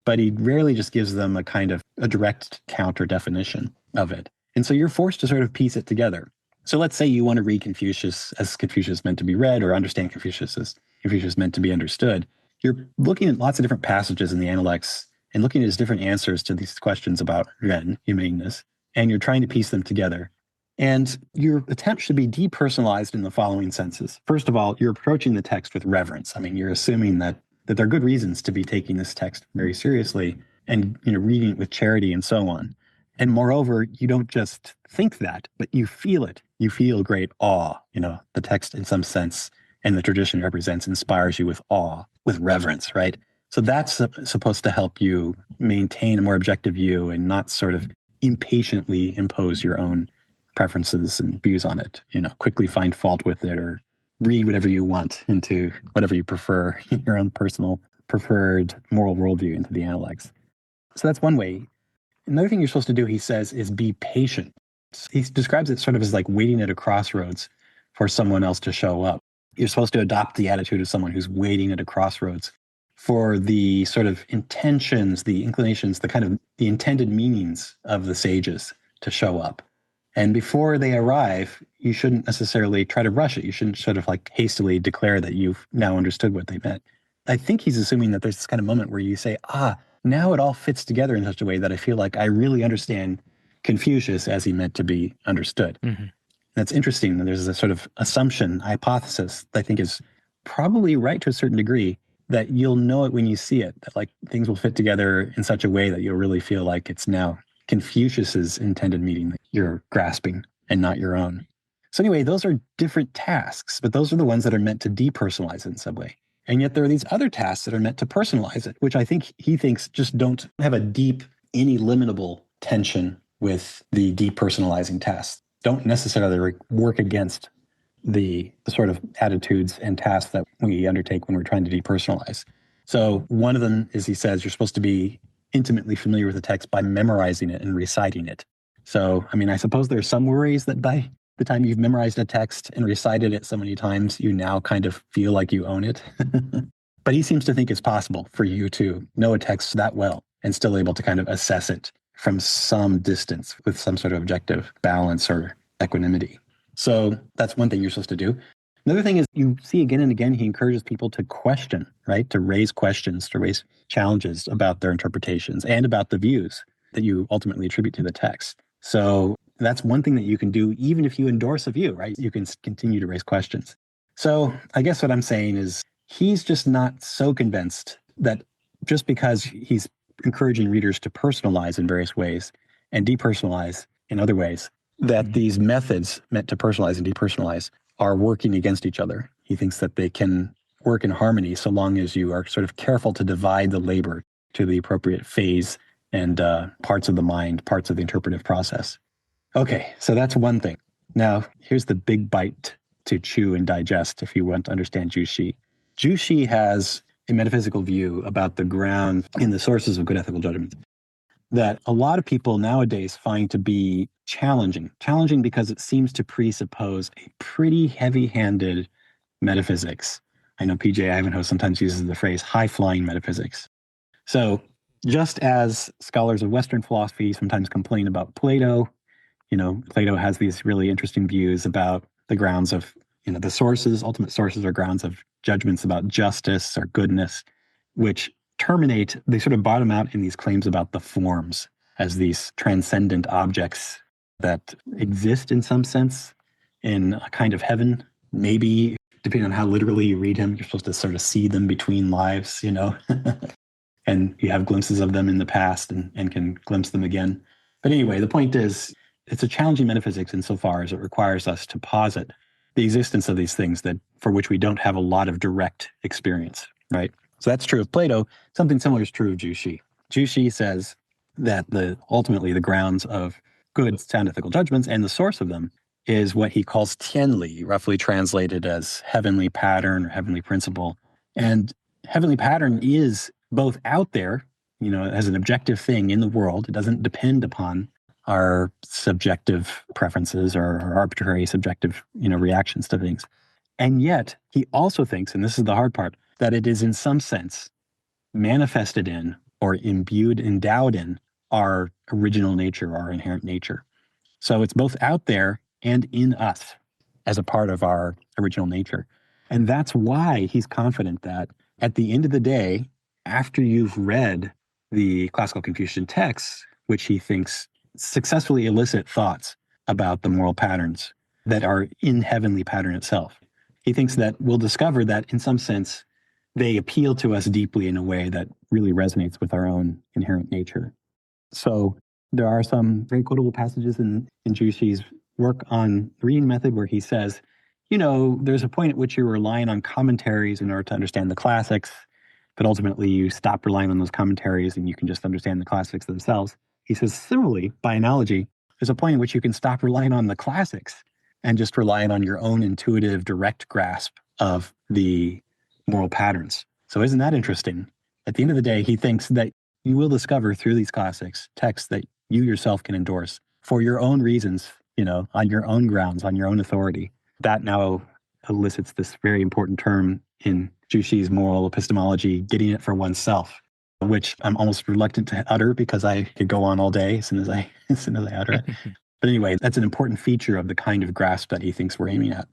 Speaker 2: but he rarely just gives them a kind of a direct counter definition of it. And so you're forced to sort of piece it together. So let's say you want to read Confucius as Confucius meant to be read, or understand Confucius as Confucius meant to be understood. You're looking at lots of different passages in the Analects and looking at his different answers to these questions about ren, humaneness, and you're trying to piece them together. And your attempt should be depersonalized in the following senses. First of all, you're approaching the text with reverence. I mean, you're assuming that there are good reasons to be taking this text very seriously and reading it with charity and so on. And moreover, you don't just think that, but you feel it. You feel great awe. The text in some sense and the tradition represents inspires you with awe, with reverence, right? So that's supposed to help you maintain a more objective view and not sort of impatiently impose your own preferences and views on it. Quickly find fault with it or read whatever you want into whatever you prefer, your own personal preferred moral worldview into the Analects. So that's one way. Another thing you're supposed to do, he says, is be patient. He describes it sort of as like waiting at a crossroads for someone else to show up. You're supposed to adopt the attitude of someone who's waiting at a crossroads for the sort of intentions, the inclinations, the intended meanings of the sages to show up. And before they arrive, you shouldn't necessarily try to rush it. You shouldn't sort of like hastily declare that you've now understood what they meant. I think he's assuming that there's this kind of moment where you say, now it all fits together in such a way that I feel like I really understand Confucius as he meant to be understood. Mm-hmm. That's interesting. There's a sort of assumption, hypothesis that I think is probably right to a certain degree, that you'll know it when you see it, that like things will fit together in such a way that you'll really feel like it's now Confucius's intended meaning that you're grasping and not your own. So anyway, those are different tasks, but those are the ones that are meant to depersonalize it in some way. And yet there are these other tasks that are meant to personalize it, which I think he thinks just don't have a deep, ineliminable tension with the depersonalizing tasks. Don't necessarily work against the sort of attitudes and tasks that we undertake when we're trying to depersonalize. So one of them is, he says, you're supposed to be intimately familiar with the text by memorizing it and reciting it. So, I mean, I suppose there are some worries that by the time you've memorized a text and recited it so many times, you now kind of feel like you own it. But he seems to think it's possible for you to know a text that well and still able to kind of assess it from some distance with some sort of objective balance or equanimity. So that's one thing you're supposed to do. Another thing is, you see again and again, he encourages people to question, right? To raise questions, to raise challenges about their interpretations and about the views that you ultimately attribute to the text. So that's one thing that you can do, even if you endorse a view, right? You can continue to raise questions. So I guess what I'm saying is, he's just not so convinced that just because he's encouraging readers to personalize in various ways and depersonalize in other ways, that these methods meant to personalize and depersonalize are working against each other. He thinks that they can work in harmony so long as you are sort of careful to divide the labor to the appropriate phase and parts of the mind, parts of the interpretive process. Okay, so that's one thing. Now, here's the big bite to chew and digest if you want to understand Zhu Xi. Zhu Xi has a metaphysical view about the ground in the sources of good ethical judgment that a lot of people nowadays find to be challenging because it seems to presuppose a pretty heavy-handed metaphysics. I know PJ Ivanhoe sometimes uses the phrase high-flying metaphysics. So just as scholars of Western philosophy sometimes complain about Plato, Plato has these really interesting views about the grounds of, the sources, ultimate sources or grounds of judgments about justice or goodness, which they sort of bottom out in these claims about the forms as these transcendent objects that exist in some sense in a kind of heaven. Maybe, depending on how literally you read him, you're supposed to sort of see them between lives, and you have glimpses of them in the past and can glimpse them again. But anyway, the point is, it's a challenging metaphysics insofar as it requires us to posit the existence of these things for which we don't have a lot of direct experience, right? So that's true of Plato. Something similar is true of Zhu Xi. Zhu Xi says that ultimately the grounds of good, sound ethical judgments and the source of them is what he calls tianli, roughly translated as heavenly pattern or heavenly principle. And heavenly pattern is both out there, as an objective thing in the world. It doesn't depend upon our subjective preferences or arbitrary subjective, reactions to things. And yet he also thinks, and this is the hard part, that it is in some sense manifested in or endowed in our original nature, our inherent nature. So it's both out there and in us as a part of our original nature. And that's why he's confident that at the end of the day, after you've read the classical Confucian texts, which he thinks successfully elicit thoughts about the moral patterns that are in heavenly pattern itself, he thinks that we'll discover that in some sense, they appeal to us deeply in a way that really resonates with our own inherent nature. So there are some very quotable passages in Zhu Xi's work on the reading method where he says, there's a point at which you're relying on commentaries in order to understand the classics, but ultimately you stop relying on those commentaries and you can just understand the classics themselves. He says, similarly, by analogy, there's a point in which you can stop relying on the classics and just relying on your own intuitive, direct grasp of the moral patterns. So isn't that interesting? At the end of the day, he thinks that you will discover through these classics texts that you yourself can endorse for your own reasons, on your own grounds, on your own authority. That now elicits this very important term in Zhu Xi's moral epistemology, getting it for oneself, which I'm almost reluctant to utter because I could go on all day as soon as I utter it. But anyway, that's an important feature of the kind of grasp that he thinks we're aiming at.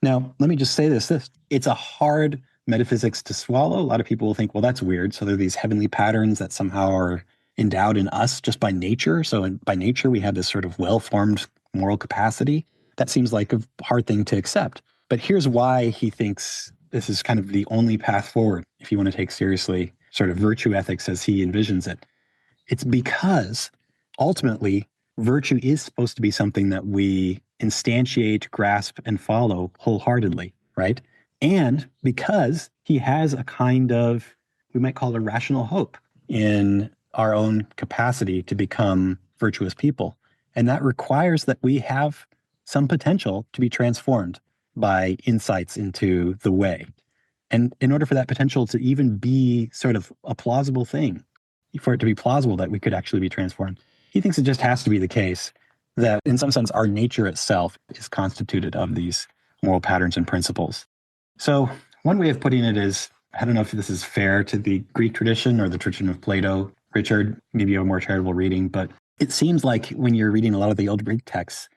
Speaker 2: Now, let me just say this. It's a hard metaphysics to swallow. A lot of people will think, well, that's weird. So there are these heavenly patterns that somehow are endowed in us just by nature. So by nature, we have this sort of well-formed moral capacity. That seems like a hard thing to accept. But here's why he thinks this is kind of the only path forward if you want to take seriously sort of virtue ethics as he envisions it. It's because ultimately virtue is supposed to be something that we instantiate, grasp, and follow wholeheartedly, right? And because he has a kind of, we might call it a rational hope in our own capacity to become virtuous people. And that requires that we have some potential to be transformed by insights into the way. And in order for that potential to even be sort of a plausible thing, for it to be plausible that we could actually be transformed, he thinks it just has to be the case that in some sense our nature itself is constituted of these moral patterns and principles. So one way of putting it is, I don't know if this is fair to the Greek tradition or the tradition of Plato, Richard, maybe a more charitable reading, but it seems like when you're reading a lot of the old Greek texts,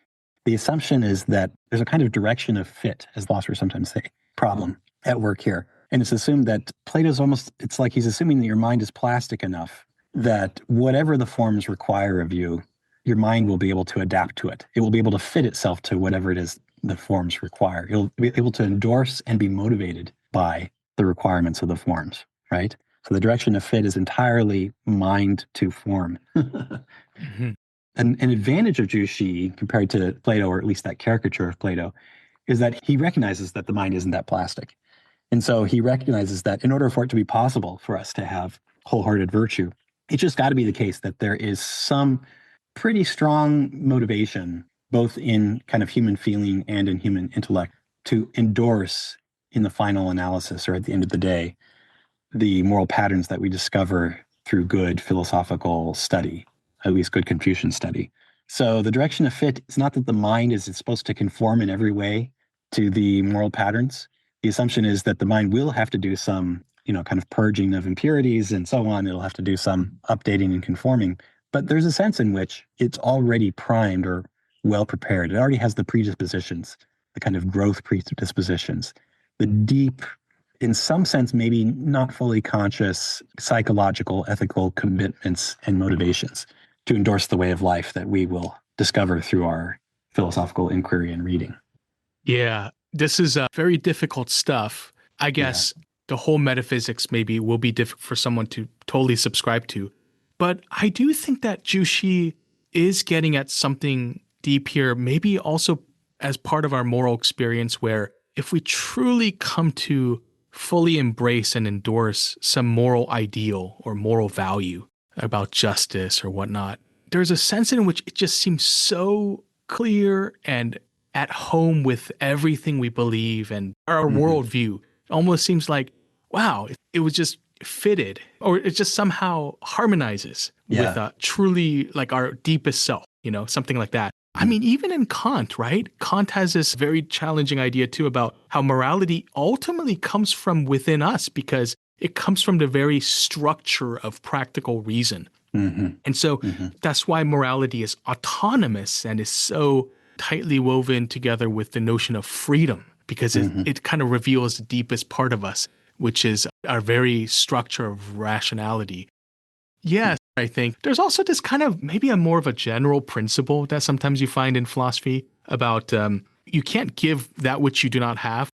Speaker 2: the assumption is that there's a kind of direction of fit, as philosophers sometimes say, problem at work here. And it's assumed that it's like he's assuming that your mind is plastic enough that whatever the forms require of you, your mind will be able to adapt to it. It will be able to fit itself to whatever it is the forms require. It'll be able to endorse and be motivated by the requirements of the forms, right? So the direction of fit is entirely mind to form.
Speaker 1: Mm-hmm.
Speaker 2: An advantage of Zhu Xi compared to Plato, or at least that caricature of Plato, is that he recognizes that the mind isn't that plastic. And so he recognizes that in order for it to be possible for us to have wholehearted virtue, it's just got to be the case that there is some pretty strong motivation, both in kind of human feeling and in human intellect, to endorse in the final analysis or at the end of the day, the moral patterns that we discover through good philosophical study, at least good Confucian study. So the direction of fit is not that the mind is supposed to conform in every way to the moral patterns. The assumption is that the mind will have to do some, kind of purging of impurities and so on. It'll have to do some updating and conforming. But there's a sense in which it's already primed or well prepared. It already has the predispositions the kind of growth predispositions, the deep, in some sense, maybe not fully conscious psychological, ethical commitments and motivations to endorse the way of life that we will discover through our philosophical inquiry and reading.
Speaker 1: Yeah, this is very difficult stuff. I guess the whole metaphysics maybe will be difficult for someone to totally subscribe to. But I do think that Zhu Xi is getting at something deep here, maybe also as part of our moral experience, where if we truly come to fully embrace and endorse some moral ideal or moral value about justice or whatnot, there's a sense in which it just seems so clear and at home with everything we believe and our worldview. It almost seems like, wow, it was just fitted, or it just somehow harmonizes with truly like our deepest self, something like that. I mean, even in Kant, right? Kant has this very challenging idea too about how morality ultimately comes from within us because it comes from the very structure of practical reason. And so that's why morality is autonomous and is so tightly woven together with the notion of freedom, because it kind of reveals the deepest part of us, which is our very structure of rationality. Yes, I think there's also this kind of maybe a more of a general principle that sometimes you find in philosophy about you can't give that which you do not have.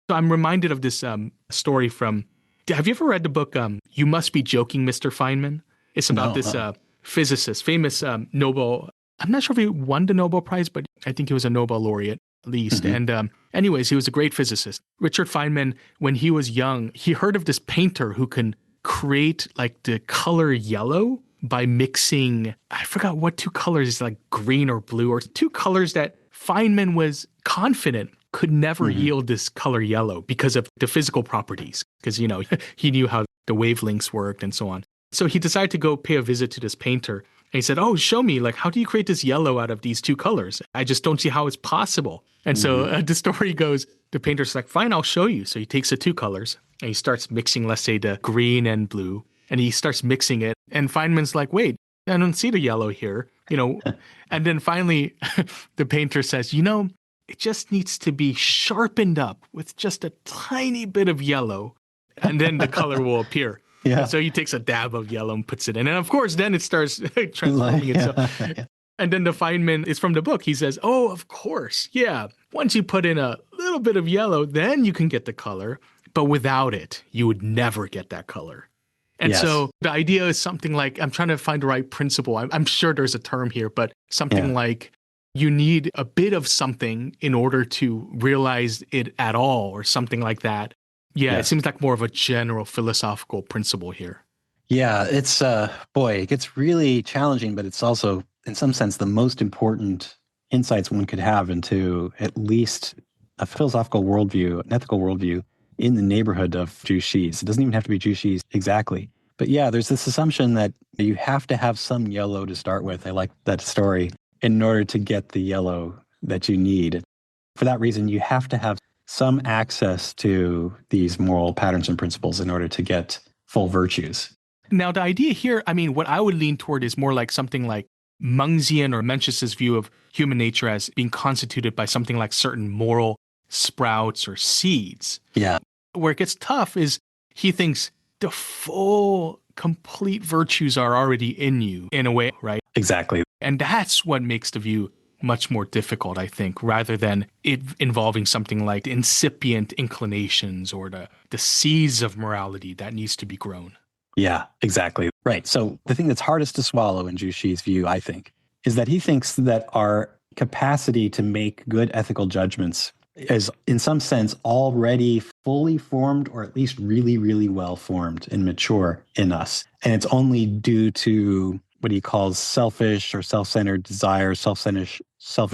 Speaker 1: So I'm reminded of this story from, have you ever read the book You Must Be Joking, Mr. Feynman? It's about this physicist, famous Nobel, I'm not sure if he won the Nobel Prize, but I think he was a Nobel laureate at least. And anyways, he was a great physicist. Richard Feynman, when he was young, he heard of this painter who can create like the color yellow by mixing, I forgot what two colors, like green or blue, or two colors that Feynman was confident could never yield this color yellow because of the physical properties, because, he knew how the wavelengths worked and so on. So he decided to go pay a visit to this painter. And he said, oh, show me, like, how do you create this yellow out of these two colors? I just don't see how it's possible. And so the story goes, the painter's like, fine, I'll show you. So he takes the two colors and he starts mixing, let's say, the green and blue. And he starts mixing it. And Feynman's like, wait, I don't see the yellow here, And then finally, the painter says, it just needs to be sharpened up with just a tiny bit of yellow. And then the color will appear. Yeah. And so he takes a dab of yellow and puts it in. And of course, then it starts transforming itself. And then the Feynman is from the book. He says, oh, of course. Yeah. Once you put in a little bit of yellow, then you can get the color. But without it, you would never get that color. And so the idea is something like, I'm trying to find the right principle. I'm sure there's a term here, but something like you need a bit of something in order to realize it at all, or something like that. Yeah, it seems like more of a general philosophical principle here.
Speaker 2: Yeah, it's, it gets really challenging, but it's also, in some sense, the most important insights one could have into at least a philosophical worldview, an ethical worldview in the neighborhood of Zhu Xi's. It doesn't even have to be Zhu Xi's exactly. But yeah, there's this assumption that you have to have some yellow to start with. I like that story. In order to get the yellow that you need. For that reason, you have to have some access to these moral patterns and principles in order to get full virtues.
Speaker 1: Now, the idea here, I mean, what I would lean toward is more like something like Mengzian or Mencius's view of human nature as being constituted by something like certain moral sprouts or seeds.
Speaker 2: Yeah.
Speaker 1: Where it gets tough is he thinks the full, complete virtues are already in you in a way, right?
Speaker 2: Exactly.
Speaker 1: And that's what makes the view much more difficult, I think, rather than it involving something like incipient inclinations or the seeds of morality that needs to be grown.
Speaker 2: Yeah, exactly. Right. So the thing that's hardest to swallow in Zhu Xi's view, I think, is that he thinks that our capacity to make good ethical judgments is, in some sense, already fully formed, or at least really, really well formed and mature in us. And it's only due to what he calls selfish or self-centered desires, selfish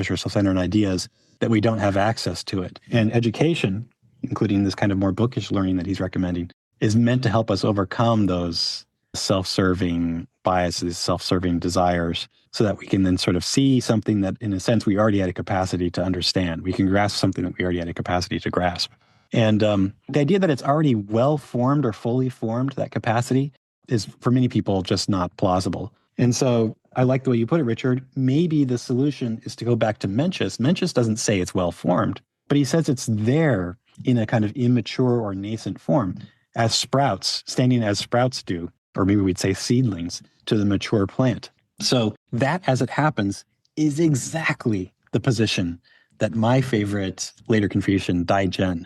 Speaker 2: or self-centered ideas, that we don't have access to it. And education, including this kind of more bookish learning that he's recommending, is meant to help us overcome those self-serving biases, self-serving desires, so that we can then sort of see something that, in a sense, we already had a capacity to understand. We can grasp something that we already had a capacity to grasp. And the idea that it's already well-formed or fully formed, that capacity, is, for many people, just not plausible. And so I like the way you put it, Richard. Maybe the solution is to go back to Mencius. Mencius doesn't say it's well-formed. But he says it's there in a kind of immature or nascent form as sprouts, standing as sprouts do, or maybe we'd say seedlings to the mature plant. So that, as it happens, is exactly the position that my favorite later Confucian, Daizhen,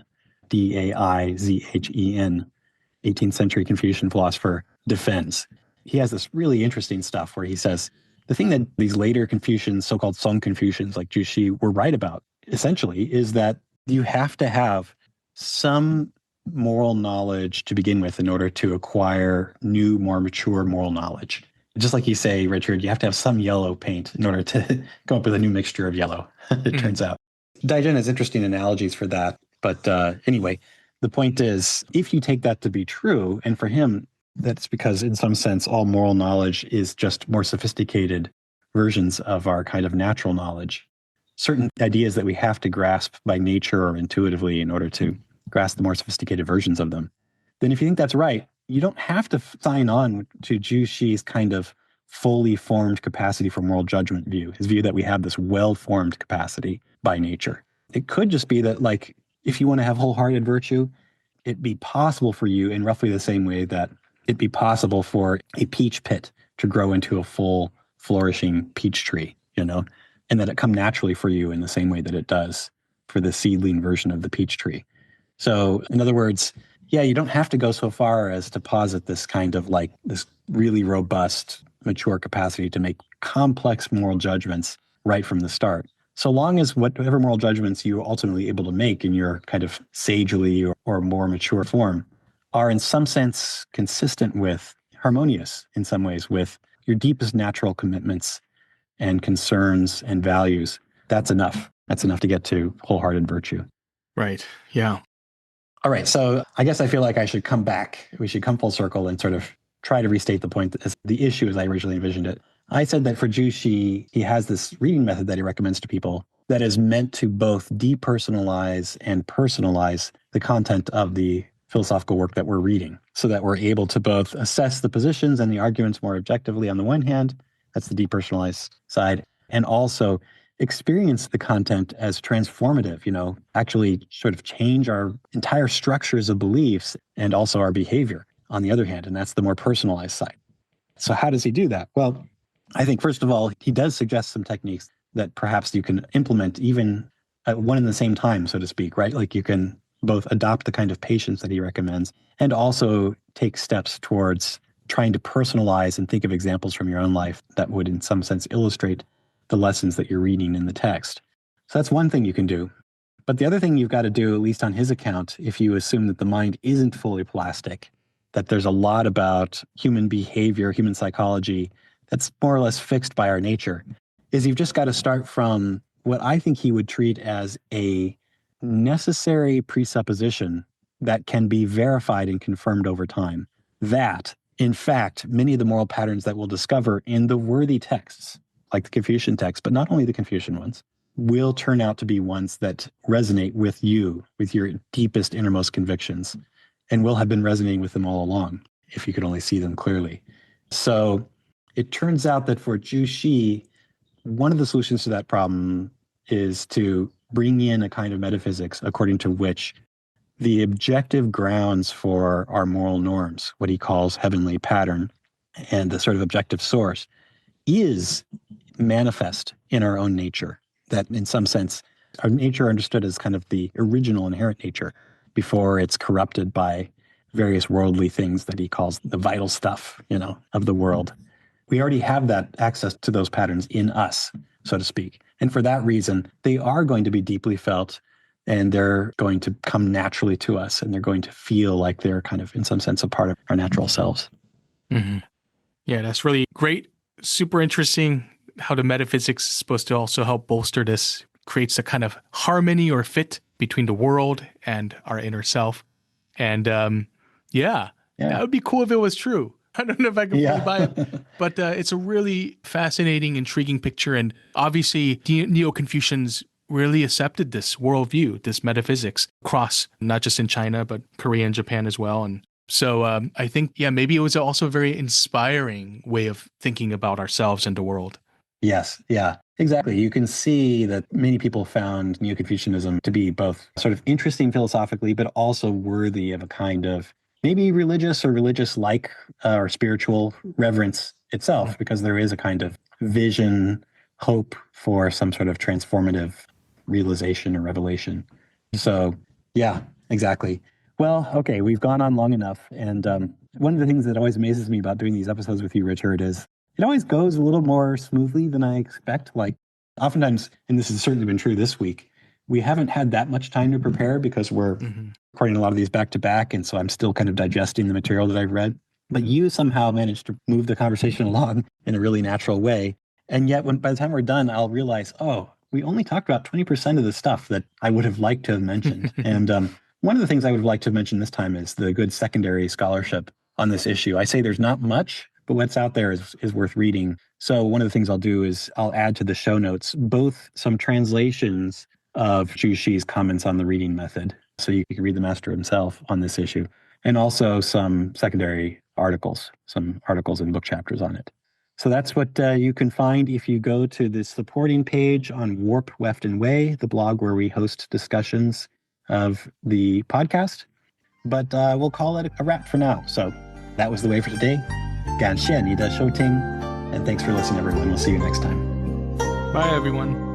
Speaker 2: Daizhen, 18th century Confucian philosopher, defends. He has this really interesting stuff where he says, the thing that these later Confucians, so-called Song Confucians like Zhu Xi, were right about, essentially, is that you have to have some moral knowledge to begin with in order to acquire new, more mature moral knowledge. Just like you say, Richard, you have to have some yellow paint in order to come up with a new mixture of yellow, it turns out. Daijun has interesting analogies for that. But anyway, the point is, if you take that to be true, and for him, that's because in some sense, all moral knowledge is just more sophisticated versions of our kind of natural knowledge. Certain ideas that we have to grasp by nature or intuitively in order to grasp the more sophisticated versions of them. Then if you think that's right, you don't have to sign on to Zhu Xi's kind of fully formed capacity for moral judgment view, his view that we have this well-formed capacity by nature. It could just be that, like, if you want to have wholehearted virtue, it'd be possible for you in roughly the same way that it'd be possible for a peach pit to grow into a full, flourishing peach tree, you know, and that it come naturally for you in the same way that it does for the seedling version of the peach tree. So, in other words, yeah, you don't have to go so far as to posit this kind of like this really robust, mature capacity to make complex moral judgments right from the start. So long as whatever moral judgments you're ultimately able to make in your kind of sagely or more mature form are in some sense consistent with, harmonious in some ways with your deepest natural commitments and concerns and values, that's enough. That's enough to get to wholehearted virtue.
Speaker 1: Right. Yeah.
Speaker 2: All right. So I guess I feel like I should come back. We should come full circle and sort of try to restate the point, as the issue as I originally envisioned it. I said that for Zhu Xi, he has this reading method that he recommends to people that is meant to both depersonalize and personalize the content of the philosophical work that we're reading, so that we're able to both assess the positions and the arguments more objectively on the one hand, that's the depersonalized side, and also experience the content as transformative, you know, actually sort of change our entire structures of beliefs and also our behavior on the other hand, and that's the more personalized side. So how does he do that? Well, I think first of all, he does suggest some techniques that perhaps you can implement even at one and the same time, so to speak, right? Like you can both adopt the kind of patience that he recommends and also take steps towards trying to personalize and think of examples from your own life that would in some sense illustrate the lessons that you're reading in the text. So that's one thing you can do. But the other thing you've got to do, at least on his account, if you assume that the mind isn't fully plastic, that there's a lot about human behavior, human psychology, that's more or less fixed by our nature, is you've just got to start from what I think he would treat as a necessary presupposition that can be verified and confirmed over time. That, in fact, many of the moral patterns that we'll discover in the worthy texts, like the Confucian texts, but not only the Confucian ones, will turn out to be ones that resonate with you, with your deepest, innermost convictions, and will have been resonating with them all along, if you could only see them clearly. So it turns out that for Zhu Xi, one of the solutions to that problem is to bring in a kind of metaphysics according to which the objective grounds for our moral norms, what he calls heavenly pattern, and the sort of objective source, is manifest in our own nature. That in some sense, our nature understood as kind of the original inherent nature before it's corrupted by various worldly things that he calls the vital stuff, you know, of the world. We already have that access to those patterns in us, so to speak. And for that reason, they are going to be deeply felt and they're going to come naturally to us and they're going to feel like they're kind of, in some sense, a part of our natural selves.
Speaker 1: Mm-hmm. Yeah, that's really great. Super interesting how the metaphysics is supposed to also help bolster this, creates a kind of harmony or fit between the world and our inner self. And yeah, that would be cool if it was true. I don't know if I can fully buy it, but it's a really fascinating, intriguing picture. And obviously, Neo-Confucians really accepted this worldview, this metaphysics, across not just in China, but Korea and Japan as well. And so I think, yeah, maybe it was also a very inspiring way of thinking about ourselves and the world.
Speaker 2: Yes, yeah, exactly. You can see that many people found Neo-Confucianism to be both sort of interesting philosophically, but also worthy of a kind of maybe religious or religious-like or spiritual reverence itself, because there is a kind of vision, hope for some sort of transformative realization or revelation. So, yeah, exactly. Well, okay, we've gone on long enough. And one of the things that always amazes me about doing these episodes with you, Richard, is it always goes a little more smoothly than I expect. Like, oftentimes, and this has certainly been true this week, we haven't had that much time to prepare because we're recording a lot of these back to back. And so I'm still kind of digesting the material that I've read. But you somehow managed to move the conversation along in a really natural way. And yet, by the time we're done, I'll realize, oh, we only talked about 20% of the stuff that I would have liked to have mentioned. And one of the things I would have liked to mention this time is the good secondary scholarship on this issue. I say there's not much, but what's out there is worth reading. So one of the things I'll do is I'll add to the show notes both some translations of Zhu Xi's comments on the reading method, so you can read the master himself on this issue, and also some secondary articles, some articles and book chapters on it. So that's what you can find if you go to the supporting page on Warp, Weft, and Way, the blog where we host discussions of the podcast. But we'll call it a wrap for now. So that was the way for today. 感谢你的收听, and thanks for listening, everyone. We'll see you next time.
Speaker 1: Bye, everyone.